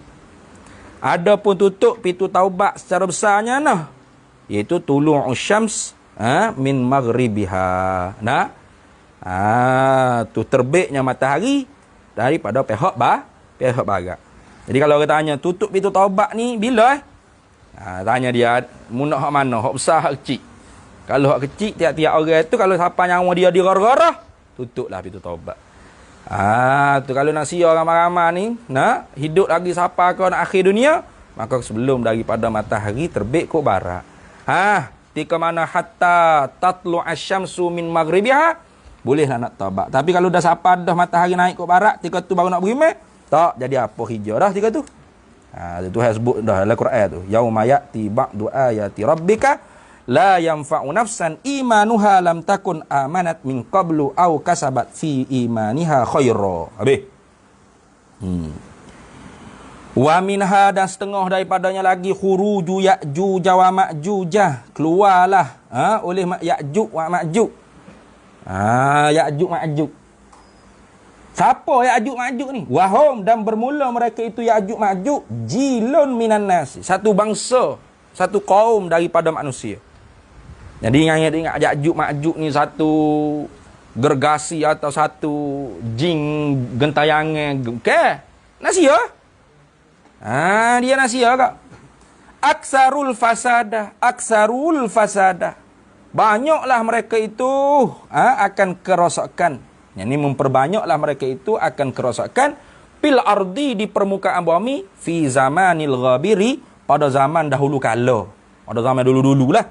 Speaker 1: Ada pun tutup pintu taubat secara besarnya nah, iaitu tulu'us syams min maghribiha. Nah, tu terbitnya matahari daripada pihak barat. Jadi kalau kita tanya tutup pintu taubat ni bila tanya dia munah hak mana, hak besar hak kecil. Kalau hak kecil tiap-tiap orang tu kalau siapa nyawa dia gara-gara, tutuplah pintu taubat. Tu kalau nak sia ramai-ramai ni, nak hidup lagi siapa kau nak akhir dunia, maka sebelum daripada matahari terbit ke barat. Tika mana hatta tatlu asyamsu min maghribiha, bolehlah nak taubat. Tapi kalau dah siapa dah matahari naik ke barat, tika tu baru nak berimeh, tak jadi apa hijau dah tika tu. Itu Tuhan sebut dah dalam Quran tu, yauma ya'ti ba'du ayati rabbika la yanfa'u nafsan imanuha lam takun amanat min qablu aw kasabat fi imaniha khaira. Habis. Wa minha, dan setengah daripadanya lagi khuruju Ya'juj wa Ma'juj, keluarlah oleh Ya'juj wa Ma'juj. Ya'juj Ma'juj. Siapa Ya'juj Ma'juj ni? Wahum, dan bermula mereka itu Ya'juj Ma'juj jilun minan nas, satu bangsa, satu kaum daripada manusia. Jadi ingat Ya'juj Ma'juj ni satu gergasi atau satu jin gentayangan ke? Nasia? Dia nasia kak. Aksarul fasada. Banyaklah mereka itu akan kerosakan. Yang ini memperbanyaklah mereka itu akan kerosakan fil ardi, di permukaan bumi, fi zamanil ghabiri, pada zaman dahulu kala. Pada zaman dulu-dulu lah.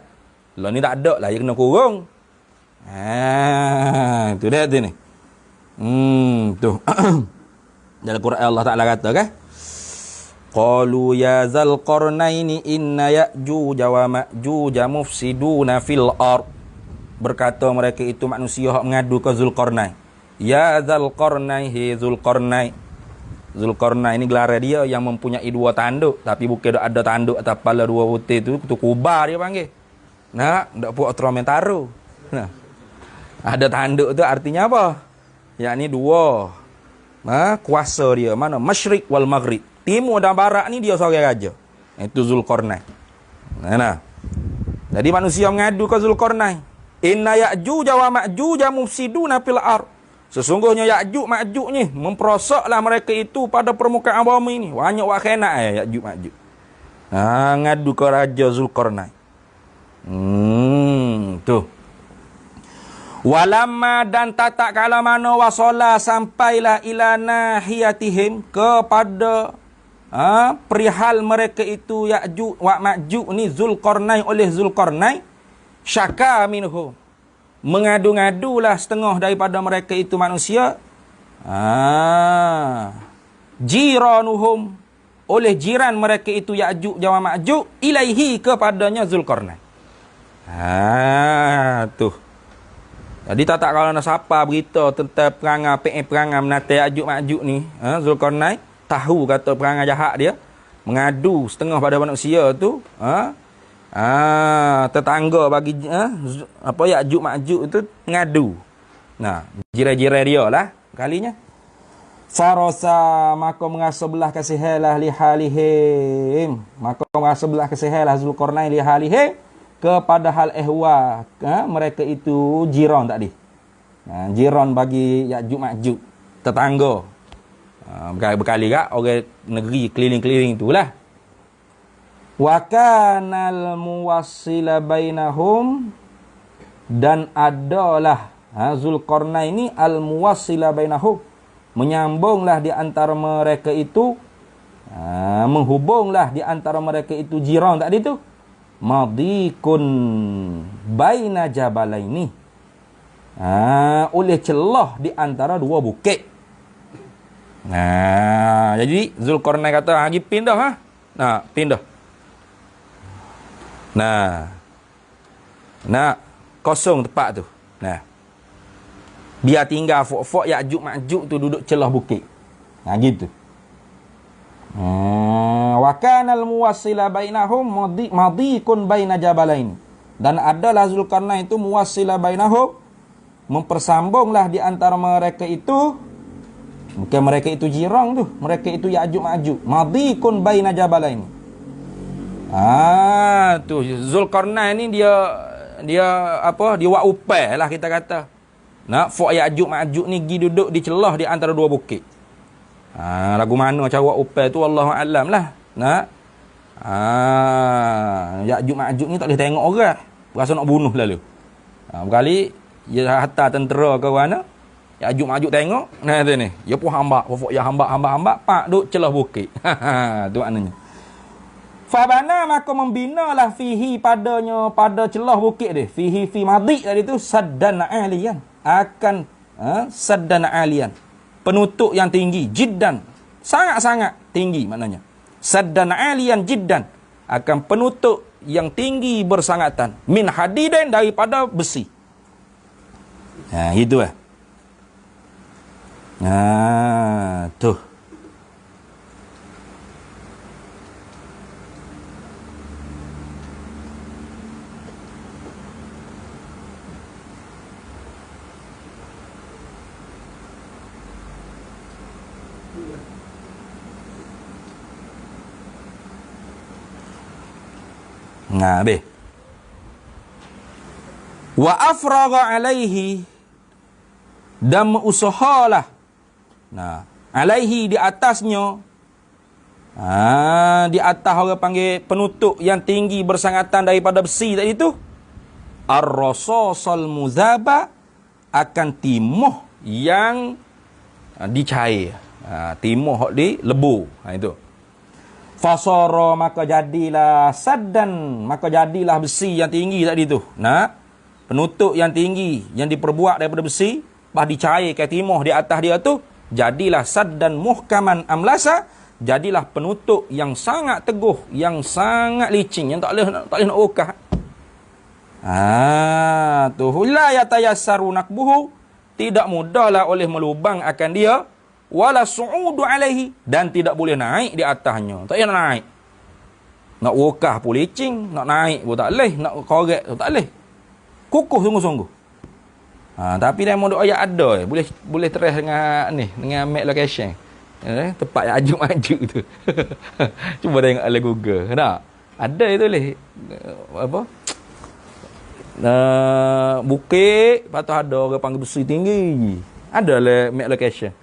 Speaker 1: Lah ni tak ada lah, dia kena kurung. Itu dia tu ni. Tu. Dalam Quran Allah Ta'ala kata kan? Qalu ya zal qarnaini inna ya'juj wa ma'juj mufsiduna fil ard. Berkata mereka itu manusia hak mengadu ke Zulkarnain. Ya zal qarnain, he Zulkarnain. Zulkarnain ini gelar dia yang mempunyai dua tanduk, tapi bukan ada tanduk atas kepala dua putih tu kubar dia panggil. Nah, ndak buat Tromentaro. Nah. Ada tanduk tu artinya apa? Yakni dua. Kuasa dia mana? Masyriq wal maghrib. Timur dan barat ni dia seorang raja. Itu Zulkarnain. Nah. Jadi manusia mengadu ke Zulkarnain. Inna Ya'juj wa Ma'juj mufsiduna fil ard. Sesungguhnya Ya'juj Ma'juj ni memperosoklah mereka itu pada permukaan bumi ni. Banyak wak khenak Ya'juj Ma'juj. Ngadu ke raja Zulkarnain. Tu. Walamma, dan tatak kala mana wasala sampailah ila nahiyatihim, kepada perihal mereka itu Ya'juj wa Ma'juj ni Zulkarnain, oleh Zulkarnain, syaka minhum, mengadu-ngadulah setengah daripada mereka itu manusia, jiranuhum, oleh jiran mereka itu Ya'juj wa Ma'juj, ilaihi, kepadanya Zulkarnain. Tu. Jadi tak kalau nak siapa berita tentang perangai menatai Ya'juj Ma'juj ni, Zulkarnain tahu kata perangai jahat dia, mengadu setengah pada manusia tu, tetangga bagi Ya'juj Ma'juj itu mengadu. Nah, jiran-jiran dia lah kalinya. Farasa, maka merasa belah kasihalah lihalihim, maka merasa belah kasihalah Zulkarnain lihalihim, kepada hal ehwa mereka itu jiran tadi. Jiran bagi Ya'juj Ma'juj, tetangga. Berkali-kali kak orang negeri keliling-keliling itulah. Wa kanal muwassila bainahum, dan adalah Zulkarnain ini al muwassila bainahum, menyambunglah di antara mereka itu, menghubunglah di antara mereka itu jiran tadi tu. Madikun baina jabalaini, oleh celah di antara dua bukit. Jadi Zulkarnain kata pergi pindah pindah. Kosong tempat tu. Biar tinggal fok-fok Ya'juj Ma'juj tu duduk celah bukit. Gitu. Wa kanal muwassila bainahum madikun baina jabalain. Dan adalah Zulkarnain itu muwassila bainahum, mempersambunglah di antara mereka itu. Bukan mereka itu jirang tu, mereka itu Ya'juj Ma'juj. Madikun baina jabalain. Tu Zulkarnain ni dia apa? Dia wak upai lah kita kata. Nak fok Ya'juj Ma'juj ni pergi duduk di celah di antara dua bukit. Lagu mana cara wak upai tu Allahu a'lam lah. Nak Ya'juj Ma'juj ni tak boleh tengok orang. Rasa nak bunuh lalu. Berkali dia hantar tentera ke mana? Ya'juj Ma'juj tengok, nah tu ni. Dia pun hambak, fok ya hambak, pak duk celah bukit. Tu maknanya. Fabana maka membinalah fihi padanya pada celah bukit dia. Fihi fi madik tadi tu saddan aliyan. Akan saddan aliyan. Penutup yang tinggi, jiddan. Sangat-sangat tinggi maknanya. Saddan aliyan jiddan. Akan penutup yang tinggi bersangatan. Min hadidin daripada besi. Itu lah. Tuh. Habis. Wa afragha alaihi, dan usahalah. Alaihi di atasnya. Di atas orang panggil penutup yang tinggi bersangatan daripada besi tadi tu. Ar-rasasal muzaba, akan timuh yang dicair. Timuh di lebu. Itu. Fasara maka jadilah saddan, maka jadilah besi yang tinggi tadi tu. Penutup yang tinggi yang diperbuat daripada besi, bah dicairkan timuh di atas dia tu, jadilah saddan muhkaman amlasa, jadilah penutup yang sangat teguh, yang sangat licin, yang tak boleh nak okah. Tu la yatayassaru nakbuhu, tidak mudahlah oleh melubang akan dia. Wala su'udu alaihi, dan tidak boleh naik di atasnya. Tak payah nak naik. Nak wokah pun licin, nak naik pun tak boleh, nak korek pun tak boleh. Kukuh sungguh-sungguh. Tapi dia mau ayat ada, boleh terus dengan map location. Tempat yang Ya'juj Ma'juj tu. Cuba tengok ala Google. Tak? Ada itu boleh. Apa? Bukit, lepas tu ada orang panggil besi tinggi. Ada lah map location.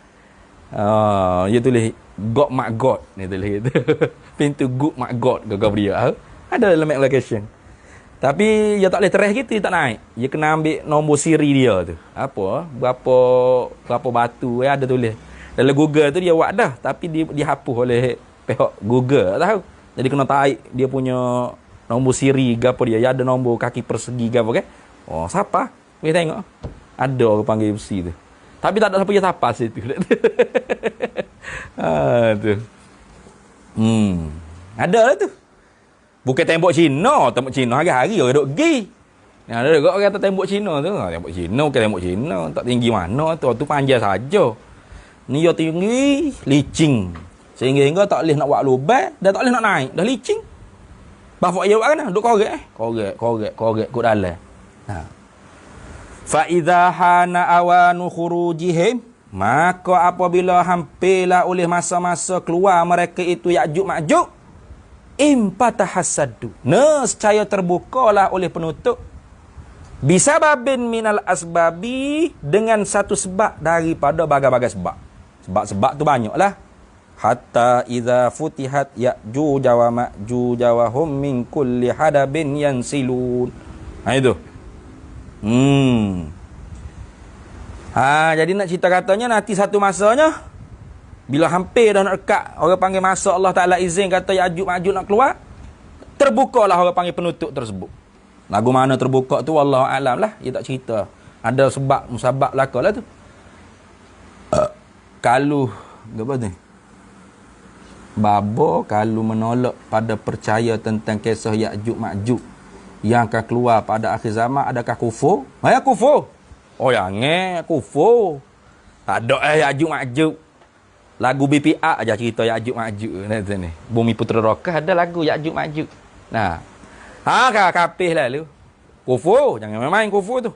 Speaker 1: Dia tulis God Mak God ni tulis gitu. Pintu Good Mak God gagal dia. Ada dalam map location. Tapi dia tak boleh terus gitu, dia tak naik. Dia kena ambil nombor siri dia tu. Apa? Berapa batu ada tulis. Dalam Google tu dia buat dah, tapi dihapus oleh pihak Google, tak tahu. Jadi kena tarik dia punya nombor siri gapo dia. Dia ada nombor kaki persegi gapo kan. Siapa? Boleh tengok. Ada orang panggil besi tu. Tapi tak ada siapa yang tapas situ. Tu. Ada lah tu. Bukan tembok Cina. Tembok Cina hari-hari orang duk pergi. Ada juga orang kata tembok Cina tu. Tembok Cina bukan tembok Cina. Tak tinggi mana tu. Tu panjang saja. Ni dia tinggi, licin. Sehingga tak boleh nak buat lubang. Dan tak boleh nak naik. Dah licin. Bapak dia buat kan? Duk korek kot dalam. Fa'idha hana awanu khurujihim, maka apabila hampirlah oleh masa-masa keluar mereka itu Ya'juj Ma'juj, impatahassadu, nescaya terbukalah oleh penutup, bisababin minal asbabi, dengan satu sebab daripada bagai-bagai sebab. Sebab-sebab tu banyaklah. Hatta idza futihat Ya'juj wa Ma'juj wa hum min kulli hadabin yansilun. Itu. Jadi nak cerita katanya nanti satu masanya bila hampir dah nak dekat, orang panggil masa Allah Ta'ala izin kata Ya'juj Ma'juj nak keluar, terbukalah orang panggil penutup tersebut. Lagu mana terbuka tu wallahu alam lah, dia tak cerita. Ada sebab musabab lakalah tu. Kalau apa ni? Babo kalau menolak pada percaya tentang kisah Ya'juj Ma'juj yang akan keluar pada akhir zaman, adakah kufur? Kufur. Yang kufur. Tak ada Ya'juj Ma'juj. Lagu BPA aja cerita Ya'juj Ma'juj ni. Bumi Putera Rockah ada lagu Ya'juj Ma'juj. Nah. Kapih lah lu. Kufur, jangan main kufur tu.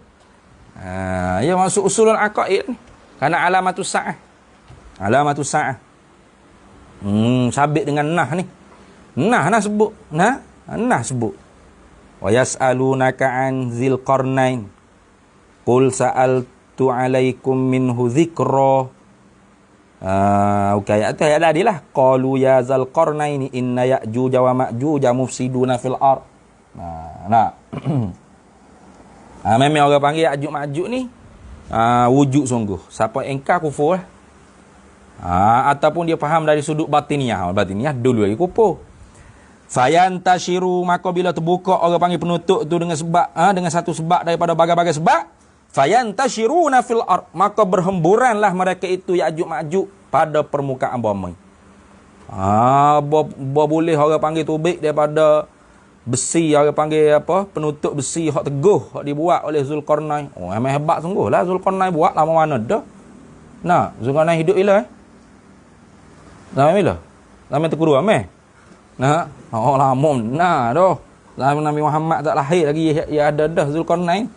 Speaker 1: Ya masuk usulul aqaid ni. Karena alamatus sa'ah. Alamatus sa'ah. Sabit dengan nah ni. Nah sebut. Nah sebut. Wa yas'alunaka 'an dzil qarnain. Qul sa'altu 'alaikum minhu dzikra. Ayat tadi lah. Qalu ya zal qarnaini inna ya'juj wa ma'juj mufsiduna fil ard. Memang orang panggil Ya'juj Ma'juj ni wujud sungguh. Siapa engkar kufur lah. Ataupun dia faham dari sudut batiniah. Batiniah dulu lagi kufur. Fayantashiru, maka bila terbuka orang panggil penutup tu dengan sebab dengan satu sebab daripada bagai-bagai sebab, fayantashiruna fil ard, maka berhemburanlah mereka itu Ya'juj Ma'juj pada permukaan bumi. Boleh orang panggil tubik daripada besi, orang panggil apa, penutup besi hak teguh hak dibuat oleh Zulkarnain. Memang hebat sungguhlah Zulkarnain buat lama mana dah. Zulkarnain hidup bila lama bila? Lama terkuru ameh. Lama dah. Zaman Nabi Muhammad tak lahir lagi ya ada dah Zulkarnain.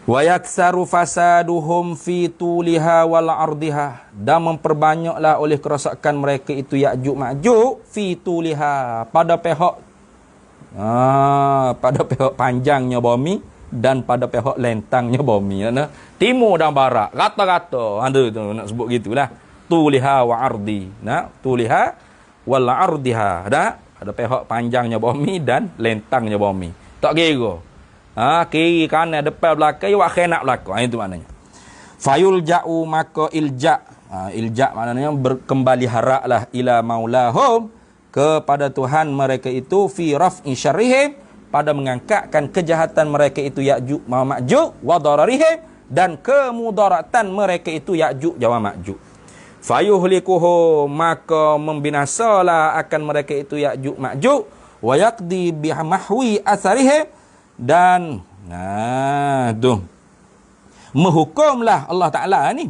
Speaker 1: Wa yaksaru fasaduhum fi tuliha wal ardiha, dan memperbanyaklah oleh kerosakan mereka itu Ya'juj Ma'juj fi tuliha, pada pihak panjangnya bumi dan pada pihak lentangnya bumi. Timur dan barat, rata-rata ada tu nak sebut gitulah. Tuliha wa ardi. Tuliha wal ardiha. Ada pihak panjangnya bumi dan lentangnya bumi. Tak kira. Kiri kanan depan belakang wa khinak belakang. Itu maknanya. Fayul ja'u, maka ilja. Ilja maknanya berkembali haraplah ila maulahum, kepada Tuhan mereka itu, fi raf'i syarrihim, pada mengangkatkan kejahatan mereka itu Ya'juj wa Ma'juj, wa dararihim, dan kemudaratan mereka itu Ya'juj wa Ma'juj. Fayuhlikuhu, maka membinasalah akan mereka itu Ya'juj Ma'juj, wa yaqdi bimahwi asarihim, dan menghukumlah Allah Ta'ala ni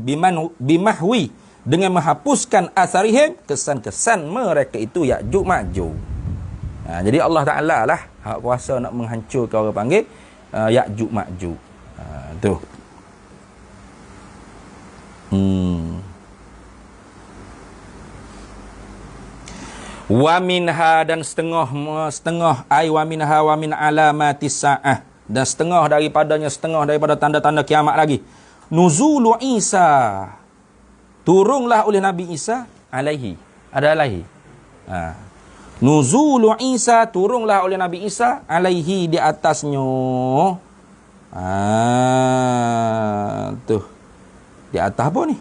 Speaker 1: bimahwi, dengan menghapuskan asarihim, kesan-kesan mereka itu Ya'juj Ma'juj. Jadi Allah Ta'ala lah hak kuasa nak menghancurkan orang panggil Ya'juj Ma'juj. Tu. Wa minha, dan setengah ay wa minha wa min alamatis sa'ah, dan setengah daripada tanda-tanda kiamat lagi. Nuzulu Isa, turunlah oleh Nabi Isa alaihi. Ada alaihi. Nuzulu Isa, turunlah oleh Nabi Isa alaihi, di atasnya. Tuh. Di atas apa ni?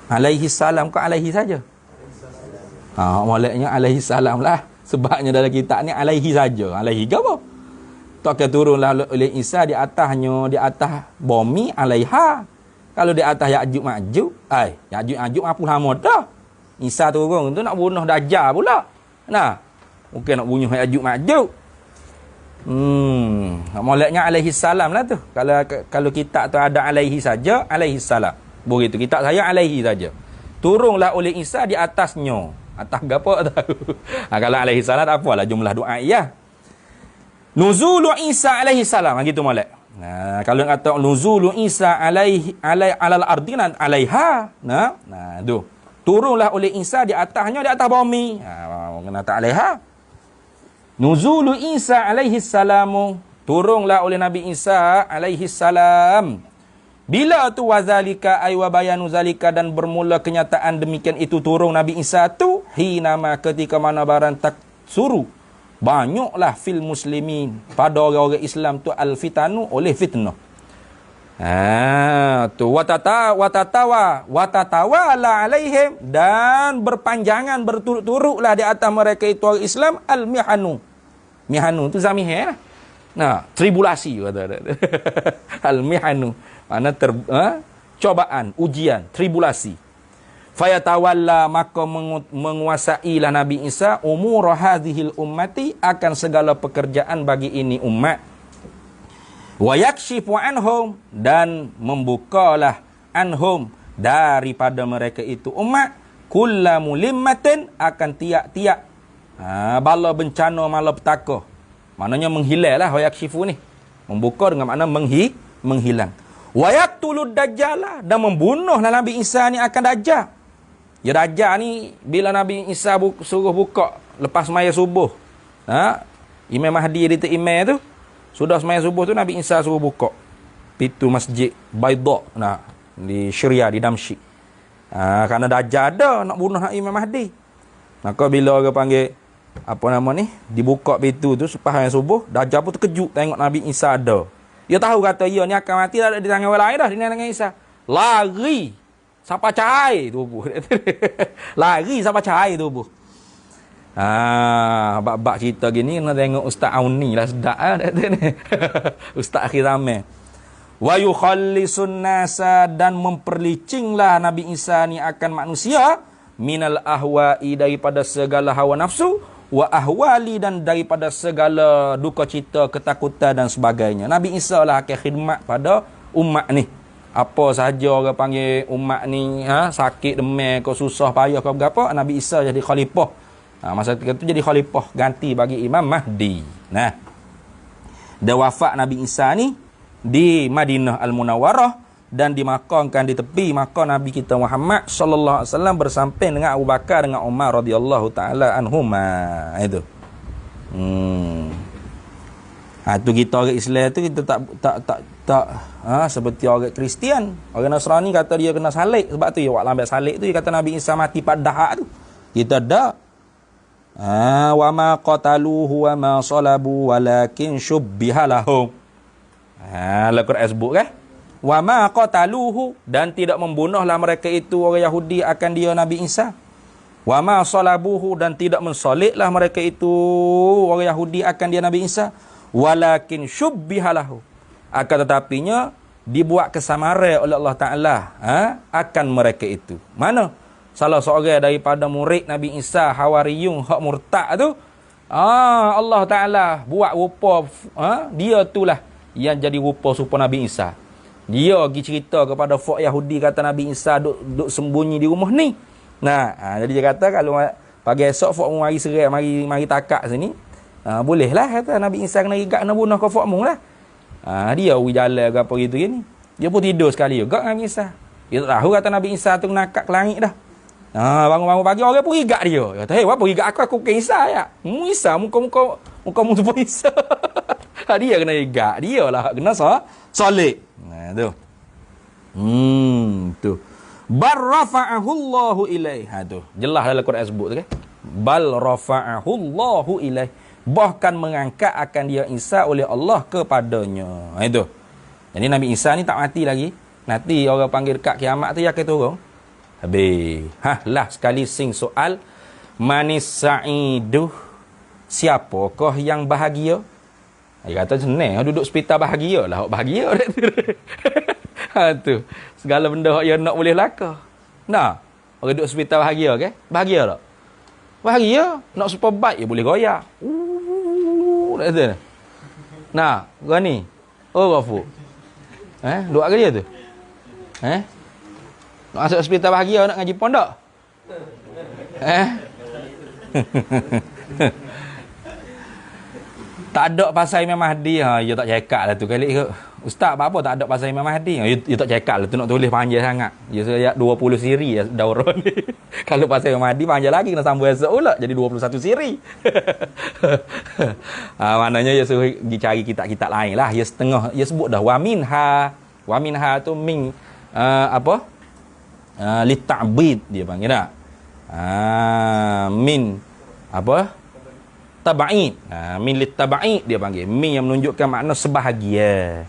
Speaker 1: Alaihi salam ke alaihi saja? Maksudnya alaihi salam lah. Sebabnya dalam kitab ni alaihi saja. Alaihi ke apa? Tak turunlah oleh Isa di atasnya, di atas bumi alaiha. Kalau di atas Ya'juj Ma'juj, Ya'juj Ma'juj apa lama dah. Isa turun tu nak bunuh Dajjal pula. Mungkin nak bunuh Ya'juj Ma'juj. Maksudnya alaihi salam lah tu. Kalau kitab tu ada alaihi saja, alaihi salam. Begitu kitab saya alaihi saja. Turunlah oleh Isa di atasnya. Atas gapo tahu. Kalau alaihi salam tak apalah jumlah doa ya. Nuzulu Isa alaihi salam, gitu molek. Kalau kata nuzulu Isa alal ardinan alaiha. Tu. Turunlah oleh Isa di atasnya, di atas bumi. Kena tak alaiha. Nuzulu Isa alaihi salamu, turunlah oleh Nabi Isa alaihi salam. Bila tu wazalika ay wa bayanu zalika, dan bermula kenyataan demikian itu turun Nabi Isa tu, hinama, ketika mana barang tak suruh banyaklah fil muslimin, pada orang-orang Islam tu al-fitanu, oleh fitnah. Tu watatawala alaihim, dan berpanjangan berturut-turutlah di atas mereka itu orang Islam al-mihanu. Mihanu tu zamihah. Tribulasi kata. Al-mihanu, mana cobaan, ujian, tribulasi. Fayatawalla, maka menguasailah Nabi Isa umur hadhil ummati, akan segala pekerjaan bagi ini umat. Wa yakshifu anhum, dan membukalah anhum daripada mereka itu umat kullamu limmatin akan tiap-tiap bala bencana malapetaka. Maknanya menghilang lah wayakshifu ni. Membuka dengan makna menghilang. Wayaqtulud dajjal dan membunuhlah Nabi Isa ni akan dajjal. Ya dajjal ni bila Nabi Isa suruh buka lepas semaya subuh. Imam Mahdi di imam tu sudah semaya subuh tu Nabi Isa suruh buka pintu masjid Baida di Syria di Damsyik. Kerana dajjal ada nak bunuh Imam Mahdi. Maka bila orang panggil apa nama ni dibuka pintu tu selepas semaya subuh, dajjal pun terkejut tengok Nabi Isa ada. Dia tahu kata dia ni akan mati dah di tangan orang lain dah, di tangan Isa. Lari sampai cahaya tubuh. Lari sampai cahaya tubuh. Bab-bab cerita gini kena tengok Ustaz Auni lah sedap Ustaz akhir zaman. Wa yukhallisun nasa dan memperlicinglah Nabi Isa ni akan manusia minal ahwa'i daripada segala hawa nafsu wa ahwali dan daripada segala duka cita, ketakutan dan sebagainya. Nabi Isa lah akan khidmat pada umat ni. Apa sahaja orang panggil umat ni sakit, demam, kau susah payah kau berapa, Nabi Isa jadi khalifah. Masa ketika itu jadi khalifah ganti bagi Imam Mahdi. Dia wafat Nabi Isa ni di Madinah Al-Munawwarah dan dimakamkan di tepi makam Nabi kita Muhammad sallallahu alaihi wasallam bersamping dengan Abu Bakar dengan Umar radhiyallahu taala anhuma. Itu. Tu kita orang Islam tu kita tak seperti orang Kristian. Orang Nasrani kata dia kena salib, sebab tu dia buat lambat salib tu dia kata Nabi Isa mati pada dahak tu. Kita dak. Wa ma qataluhu wa ma salabu walakin syubbiha lahum. Al-Quran sebut kan? Wa ma qataluhu dan tidak membunuhlah mereka itu orang Yahudi akan dia Nabi Isa. Wa ma salabuhu dan tidak mensolidlah mereka itu orang Yahudi akan dia Nabi Isa. Walakin syubbiha lahu. Akan tetapinya dibuat kesamaran oleh Allah Taala akan mereka itu. Mana? Salah seorang daripada murid Nabi Isa Hawariyun hak murtad tu Allah Taala buat rupa dia itulah yang jadi rupa serupa Nabi Isa. Dia pergi cerita kepada folk Yahudi kata Nabi Isa duk sembunyi di rumah ni. Jadi dia kata kalau pagi esok folk mu mari serai mari takak sini, bolehlah kata Nabi Isa kena igat kena bunuh ke folk mu lah. Dia pergi jalan ke apa gitu ni. Dia pun tidur sekali juga Nabi Isa. Dia tak tahu kata Nabi Isa tu nak ke langit dah. Bangun-bangun pagi orang pun igat dia. Dia kata, apa igat aku bukan Isa ya. Mu Isa muka mu tu pun Isa. Dia kena igat. Dia lah kena solid. Tu. Tu. Bal rafa'ahu Allahu ilaih. Tu. Jelas dalam Quran sebut tu kan. Bal rafa'ahu Allahu ilaih. Bahkan mengangkat akan dia Isa oleh Allah kepadanya. Itu. Jadi Nabi Isa ni tak mati lagi. Nanti orang panggil dekat kiamat tu dia akan turun. Habis. Lah sekali sing soal manis sa'iduh. Siapakah yang bahagia? Dia kata senang duduk hospital bahagia lah. Bahagia tu. Segala benda yang nak boleh laka. Orang duduk hospital bahagia ke? Bahagia tak? Bahagia. Nak super bike boleh goyak. Kau ni. Rafu. Duduk ke dia tu? Nak masuk hospital bahagia nak ngaji pondok? Tak ada pasal Imam Mahdi. Dia tak cakap lah tu kali ke. Ustaz apa tak ada pasal Imam Mahdi? Dia tak cakap lah tu nak tulis panjang sangat. Dia saya 20 siri daurah ni. Kalau pasal Imam Mahdi panjang lagi kena sambung esok pula jadi 21 siri. Maknanya dia suruh pergi cari kitab-kitab lain lah. Dia setengah dia sebut dah wa minha tu min lita'bid dia panggil tak? Min apa? Taba'id. Min litaba'id dia panggil. Min yang menunjukkan makna sebahagia.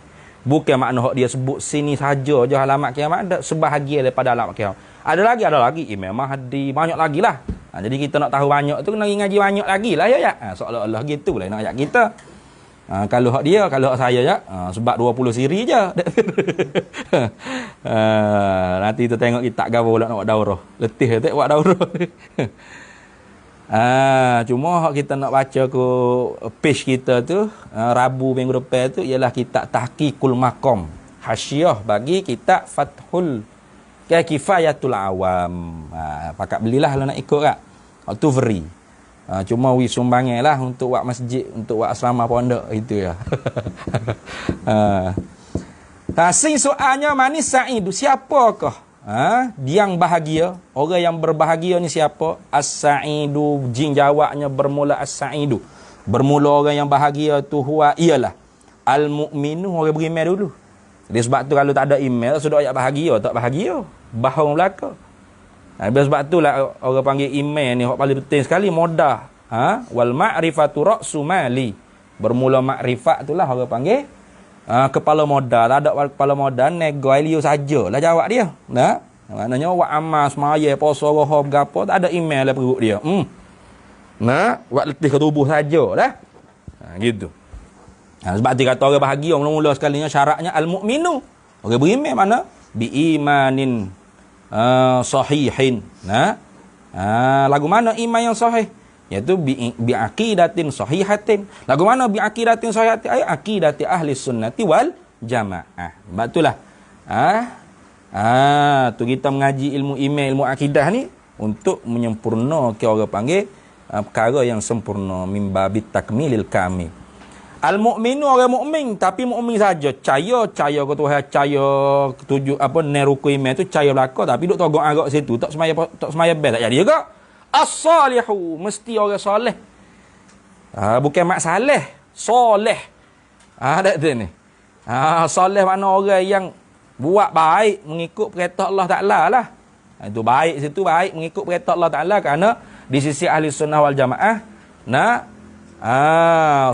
Speaker 1: Bukan makna hak dia sebut sini saja je alamat kiamat, ada sebahagia daripada alamat kiamat. Ada lagi Imam Mahdi, banyak lagi lah. Jadi kita nak tahu banyak tu kena ngaji banyak lagi lah ya. Seolah-olah gitu lah nak ayat kita. Kalau hak dia, kalau hak saya ya, sebab 20 siri je. Nanti kita tengok kita gapo pula nak buat daurah. Letih tak buat daurah. Cuma hak kita nak baca ke page kita tu Rabu minggu depan tu ialah kitab Tahqiqul Maqam, hasyiah bagi kitab Fathul kifayatul awam. Pakat belilah kalau nak ikut kak. Tu free. Cuma sumbangnya lah untuk buat masjid, untuk buat asrama pondok itu ya. Sing soalnya manis sa'idu, siapakah? Yang bahagia, orang yang berbahagia ni siapa? As-sa'idu, jin jawabnya bermula as-sa'idu. Bermula orang yang bahagia tu huwa ialah al-mu'minu, orang beriman dulu. Jadi sebab tu kalau tak ada email sudah ayat bahagia, tak bahagia. Bahawa belaka. Sebab tu lah orang panggil email ni hak paling penting sekali, modah. Wal ma'rifatu ra'su mali. Bermula makrifat itulah orang panggil kepala modal. Tak ada kepala modal, nego ilio sajalah jawab dia. Nah, maknanya wa amas maya poso roho gapo tak ada email lah perut dia. Nah, buat letih ke tubuh sajalah. Gitu. Sebab dia kata orang bahagia mula-mula sekalinya syaratnya al-mu'minu. Orang beriman mana? Bi imanin sahihin. Nah. Lagu mana iman yang sahih? Iaitu bi aqidatin sahihatin. Lagu mana bi aqidatin sahihatin? Ay aqidati ahli sunnati wal jamaah. Sebab itulah. Tu kita mengaji ilmu iman, ilmu akidah ni untuk menyempurnakan orang panggil perkara yang sempurna, min babit takmilil kamil. Al-mu'minu orang mukmin, tapi mukmin saja. Caya ke Tuhan, caya ketujuh apa neruku iman tu caya belaka, tapi duk togok agak situ, tak semaya bel tak jadi juga. As-salihu, mesti orang soleh. Bukan mak saleh, soleh. Ada tu ni. Soleh makna orang yang buat baik mengikut perintah Allah Taala lah. Itu baik situ, baik mengikut perintah Allah Taala, kerana di sisi ahli sunnah wal jamaah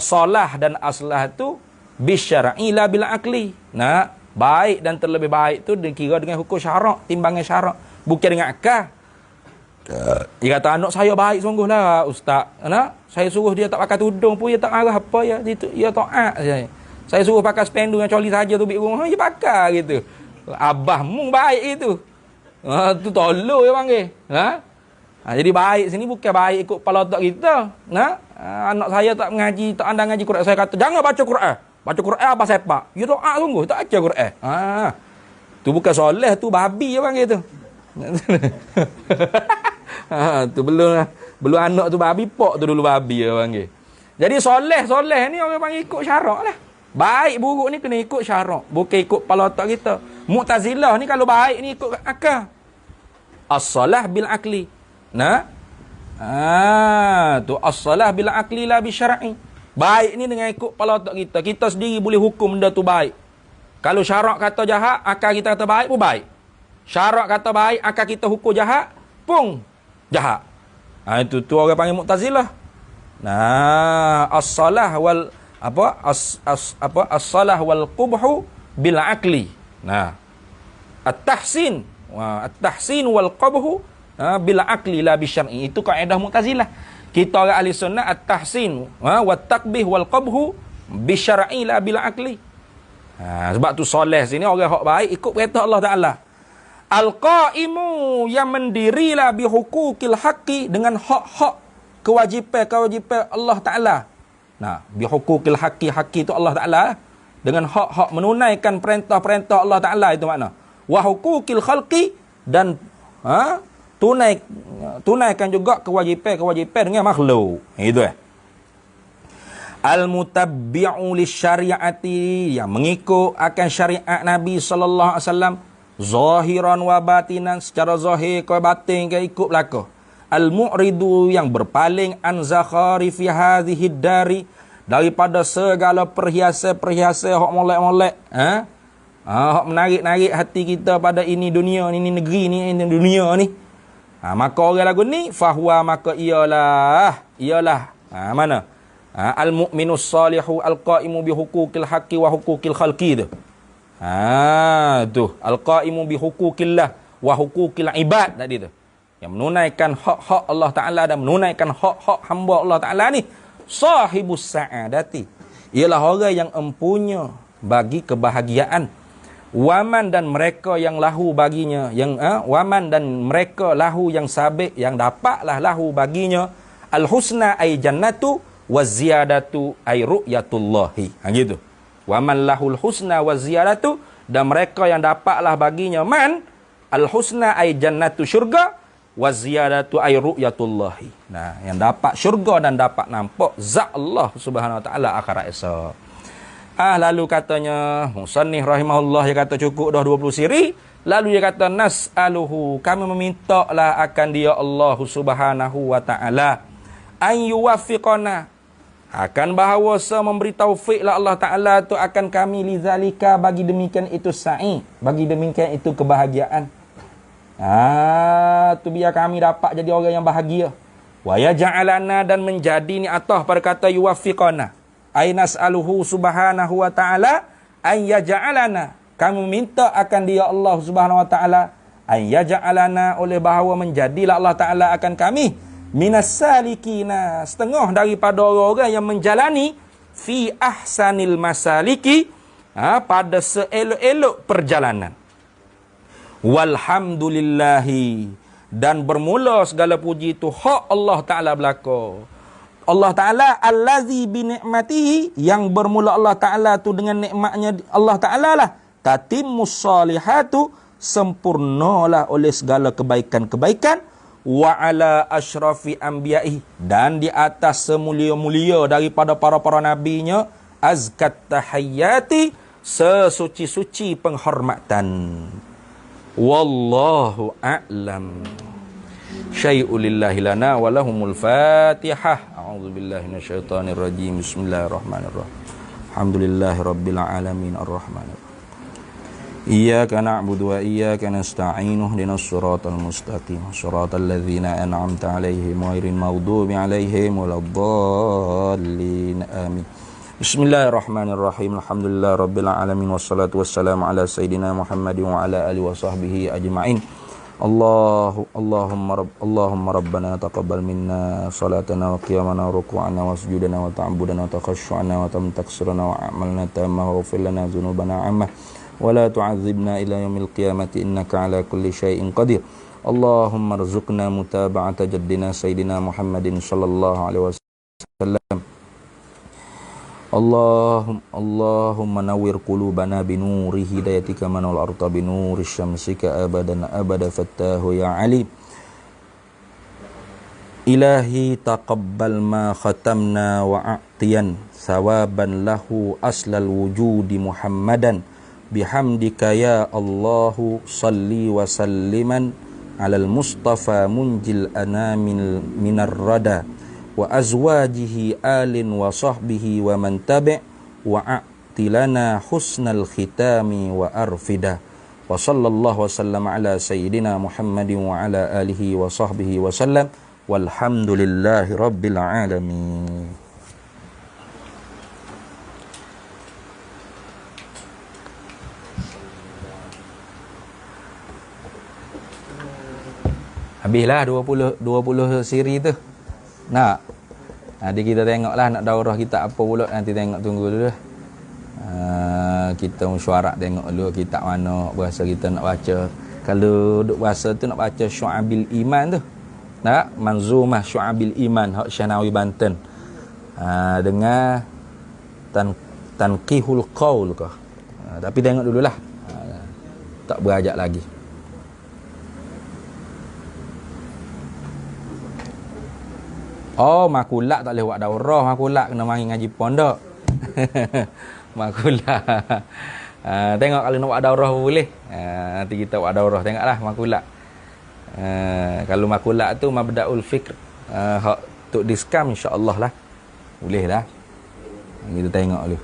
Speaker 1: solah dan aslah tu bisyar'i la bil akli. Baik dan terlebih baik tu dikira dengan hukum syarak, timbangan syarak, bukan dengan akal. Dia kata anak saya baik sungguhlah ustaz. Saya suruh dia tak pakai tudung pun dia tak marah apa ya, dia taat saja. Saya suruh pakai spanduk dengan coli saja tu rumah dia pakai gitu. Abahmu baik itu. Tu tolong dia panggil. Jadi baik sini bukan baik ikut kepala otak kita. Anak saya tak mengaji, tak andang ngaji Quran. Saya kata, jangan baca Quran. Baca Quran apa sepak? Ya doa sungguh, tak baca Quran. Tu bukan soleh, tu babi dia panggil tu. Tu belum anak tu babi, pok tu dulu babi dia panggil. Jadi soleh ni orang panggil ikut syarak lah. Baik buruk ni kena ikut syarak, bukan ikut kepala otak kita. Mu'tazilah ni kalau baik ni ikut akal. As-salah bil akli. Tu as-salah bil akli la bi syar'i. Baik ni dengan ikut kepala otak kita. Kita sendiri boleh hukum benda tu baik. Kalau syarak kata jahat, akal kita kata baik pun baik. Syarak kata baik, akal kita hukum jahat pun jahat. Itu tu orang panggil Mu'tazilah. As-salah wal as-salah wal qubhu bil akli. At-tahsin wal qubhu bil akli la bi syar'i. Itu kaedah Mu'tazilah. Kita orang ahli sunnah at-tahsin wa taqbih wal qubhu bi syar'i la bil akli. Sebab tu soleh sini orang hak baik ikut perintah Allah Taala. Al-qaimu yang mendirilah bi huquqil haqqi, dengan hak-hak kewajipan Allah Taala. Bi huquqil haqqi, haqqi itu Allah Taala, dengan hak-hak menunaikan perintah-perintah Allah Taala itu makna. Wa huquqil khalqi, dan tunaikan juga kewajipan dengan makhluk. Itu Al-mutabbi'u lisyari'ati, yang mengikut akan syariat Nabi sallallahu alaihi wasallam, zahiran wa batinan, secara zahir ke batin ke ikut belaka. Al-mu'ridu, yang berpaling an zakhari fi hadhihi dari, daripada segala perhiasan-perhiasan hak molek-molek, hak menarik-narik hati kita pada ini dunia, ini negeri ni, ini dunia ni. Maka orang lagu ni fahuwa, maka ialah mana? Al-mu'minus salihu al-qaimu bi huquqil haqqi wa huquqil khalqi tu. Tu al-qaimu bi huquqillah wa huquqil ibad tadi tu. Yang menunaikan hak-hak Allah Taala dan menunaikan hak-hak hamba Allah Taala ni sahibus sa'adati, ialah orang yang empunya bagi kebahagiaan. Waman, dan mereka yang lahu baginya, yang waman dan mereka lahu yang sabit, yang dapatlah lahu baginya al-husna ay jannatu wa ziyadatu ay ru'yatullahi. Gitu. Waman lahul husna wa ziyadatu, dan mereka yang dapatlah baginya man Al-husna ay jannatu syurga, wa ziyadatu ay ru'yatullahi. Nah, yang dapat syurga dan dapat nampak zat Allah Subhanahu wa taala akhirat esok. Lalu katanya musannif rahimahullah, dia kata cukup dah 20 siri. Lalu dia kata nas'aluhu, kami memintalah akan dia Allah Subhanahu wa taala an yuwaffiqana, akan bahawa memberi taufiklah Allah taala tu akan kami lizalika, bagi demikian itu sa'i, bagi demikian itu kebahagiaan. Tu biar kami dapat jadi orang yang bahagia. Wa yaj'alana, dan menjadi ni atah pada kata yuwaffiqana. Ay nas'aluhu subhanahu wa ta'ala an yaj'alana, kami minta akan dia Allah Subhanahu wa taala an yaj'alana, oleh bahawa menjadilah Allah taala akan kami minas salikina, setengah daripada orang-orang yang menjalani fi ahsanil masaliki, pada seelok-elok perjalanan. Walhamdulillahi, dan bermula segala puji itu hak Allah Ta'ala belaka. Allah Ta'ala allazi binikmatihi, yang bermula Allah Ta'ala tu dengan nikmatnya Allah Ta'ala lah. Tatimmus salihatu, sempurnalah oleh segala kebaikan-kebaikan. Wa ala ashrafi anbiya'i, dan di atas semulia-mulia daripada para-para nabinya. Azkat tahayyati, sesuci-suci penghormatan. Wallahu a'lam. Syai'u lillahi lana wa lahumul fatihah. A'udzubillahi minasyaitonir rajim. Bismillahirrahmanirrahim. Alhamdulillahi rabbil alamin arrahmanir rahim. Iyyaka na'budu wa iyyaka nasta'in. Ihdinas siratal mustaqim. Shiratal ladzina an'amta 'alaihim ghairil maghdubi 'alaihim waladdallin. Amin. Bismillahirrahmanirrahim. Alhamdulillah rabbil alamin, wassalatu wassalamu ala sayyidina Muhammadin wa ala alihi wa sahbihi ajma'in. Allahumma rabbana taqabbal minna salatana wa qiyamana wa ruku'ana wa sujudana wa ta'budana wa takhashu'ana wa tamtaksirana wa amalna tamma wa ghfir lana dhunubana 'amma wa la tu'adzibna ila yaumil qiyamati innaka ala kulli syai'in qadir. Allahumma rzuqna mutaba'ata jaddina sayyidina Muhammadin sallallahu alaihi wasallam. Allahumma nawwir qulubana binuri hidayatika manal arta binuri syamsika abadan abada fattahu ya alim. Ilahi taqabbal ma khatamna wa a'tiyan thawaban lahu aslal wujudi Muhammadan bihamdika ya Allahu salli wa salliman alal mustafa munjil anamil minar rada wa azwajihi alin wa sahbihi wa man tabi' wa a'tilana husnal khitami wa arfida. Wa sallallahu wa sallam ala sayyidina Muhammadin wa ala alihi wa sahbihi wa sallam walhamdulillahi rabbil alamin. Habislah 20 siri tu. Nak. Nanti kita tengoklah nak daurah kita apa pula, nanti tengok, tunggu dulu. Kita mesyuarat tengok dulu kitab mana bahasa kita nak baca. Kalau duk bahasa tu nak baca Syu'abil Iman tu. Nak Manzumah Syu'abil Iman hak Syanawi Banten. Dengan Tanqihul Qaul ke. Tapi tengok dululah. Tak berajak lagi. Oh, makulak tak boleh buat daurah. Makulak kena mari ngaji pondok. Makulak. Tengok kalau nak buat daurah boleh. Nanti kita buat daurah. Tengoklah makulak. Kalau makulak tu mabda'ul fikr. Hak Tok Diskam insya-Allah lah. Boleh lah. Kita tengok dulu.